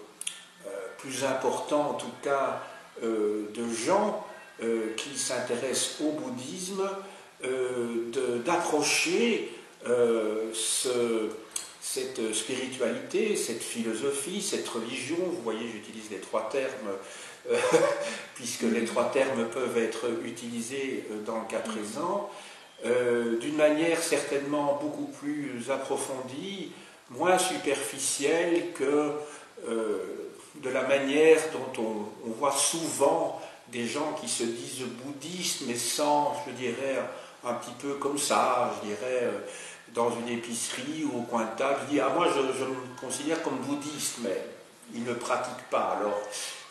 Speaker 1: plus important en tout cas de gens qui s'intéressent au bouddhisme, d'approcher cette spiritualité, cette philosophie, cette religion. Vous voyez, j'utilise les trois termes, puisque les trois termes peuvent être utilisés dans le cas présent, d'une manière certainement beaucoup plus approfondie, moins superficielle que de la manière dont on voit souvent des gens qui se disent bouddhistes, mais sans, je dirais, un petit peu comme ça, je dirais, dans une épicerie ou au coin de table, je dis, ah moi je me considère comme bouddhiste, mais il ne pratique pas. Alors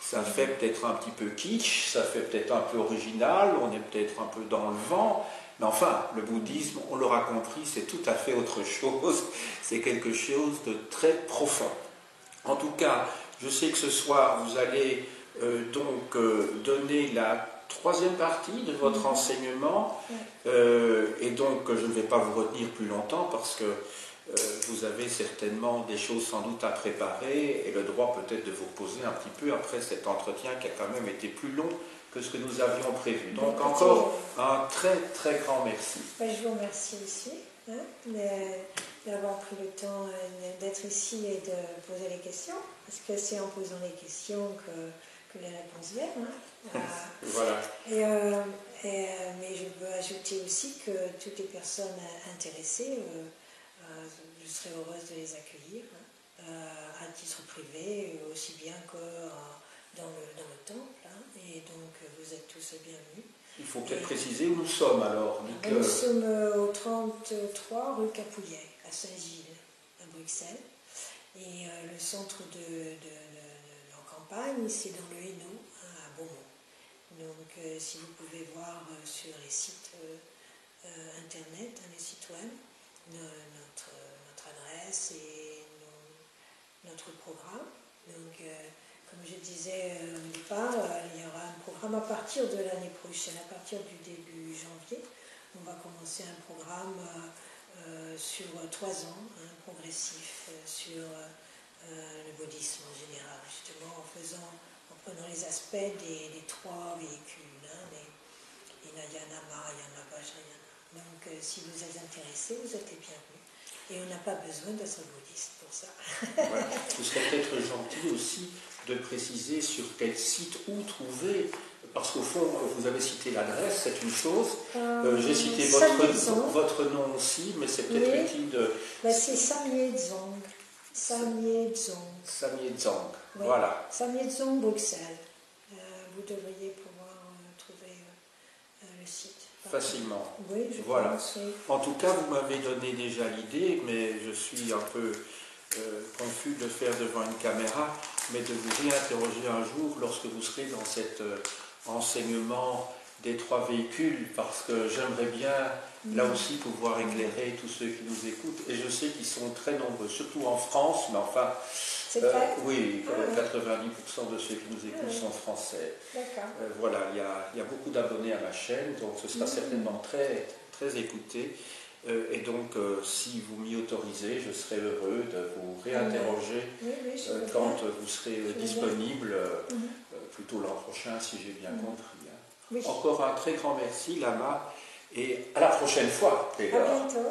Speaker 1: ça fait peut-être un petit peu kitsch, ça fait peut-être un peu original, on est peut-être un peu dans le vent, mais enfin, le bouddhisme, on l'aura compris, c'est tout à fait autre chose, c'est quelque chose de très profond. En tout cas, je sais que ce soir, vous allez donner la troisième partie de votre enseignement, et donc je ne vais pas vous retenir plus longtemps parce que vous avez certainement des choses sans doute à préparer et le droit peut-être de vous poser un petit peu après cet entretien qui a quand même été plus long que ce que nous avions prévu. Donc encore un très très grand merci.
Speaker 2: Je vous remercie aussi d'avoir pris le temps d'être ici et de poser les questions, parce que c'est en posant les questions que les réponses viennent.
Speaker 1: Voilà.
Speaker 2: Mais je veux ajouter aussi que toutes les personnes intéressées, je serai heureuse de les accueillir à titre privé, aussi bien que dans le temple. Et donc vous êtes tous bienvenus.
Speaker 1: Il faut peut-être préciser où nous sommes alors.
Speaker 2: Nous sommes au 33 rue Capouillet, à Saint-Gilles, à Bruxelles. Et le centre de campagne, c'est dans le Hainaut, à Beaumont. Donc si vous pouvez voir sur les sites internet, les sites web, notre adresse et notre programme. Donc comme je disais au départ, il y aura un programme à partir de l'année prochaine, à partir du début janvier. On va commencer un programme sur 3 ans, progressif, sur le bouddhisme en général, justement en prenant les aspects des 3 véhicules, les Hinayana, Mahayana, Vajrayana. Donc si vous êtes intéressés, vous êtes les bienvenus. Et on n'a pas besoin d'être bouddhiste pour ça.
Speaker 1: Voilà. Vous serez peut-être gentil aussi de préciser sur quel site, où trouver, parce qu'au fond, vous avez cité l'adresse, c'est une chose. J'ai cité votre nom aussi, mais c'est peut-être utile de...
Speaker 2: c'est Samye Dzong. Samye Dzong.
Speaker 1: Samye Dzong, voilà.
Speaker 2: Samye Dzong, Bruxelles. Vous devriez pouvoir trouver le site.
Speaker 1: Facilement.
Speaker 2: Oui, je
Speaker 1: voilà.
Speaker 2: pense, oui.
Speaker 1: En tout cas, vous m'avez donné déjà l'idée, mais je suis un peu confus de le faire devant une caméra, mais de vous réinterroger un jour lorsque vous serez dans cet enseignement des 3 véhicules, parce que j'aimerais bien, là aussi, pouvoir éclairer tous ceux qui nous écoutent, et je sais qu'ils sont très nombreux, surtout en France, mais enfin, oui, 90% de ceux qui nous écoutent sont français. Voilà, il y a beaucoup d'abonnés à ma chaîne, donc ce sera certainement très, très écouté. Et donc, si vous m'y autorisez, je serai heureux de vous réinterroger quand vous serez disponible, plutôt l'an prochain, si j'ai bien compris. Oui. Encore un très grand merci, Lama, et à la prochaine fois.
Speaker 2: À bientôt.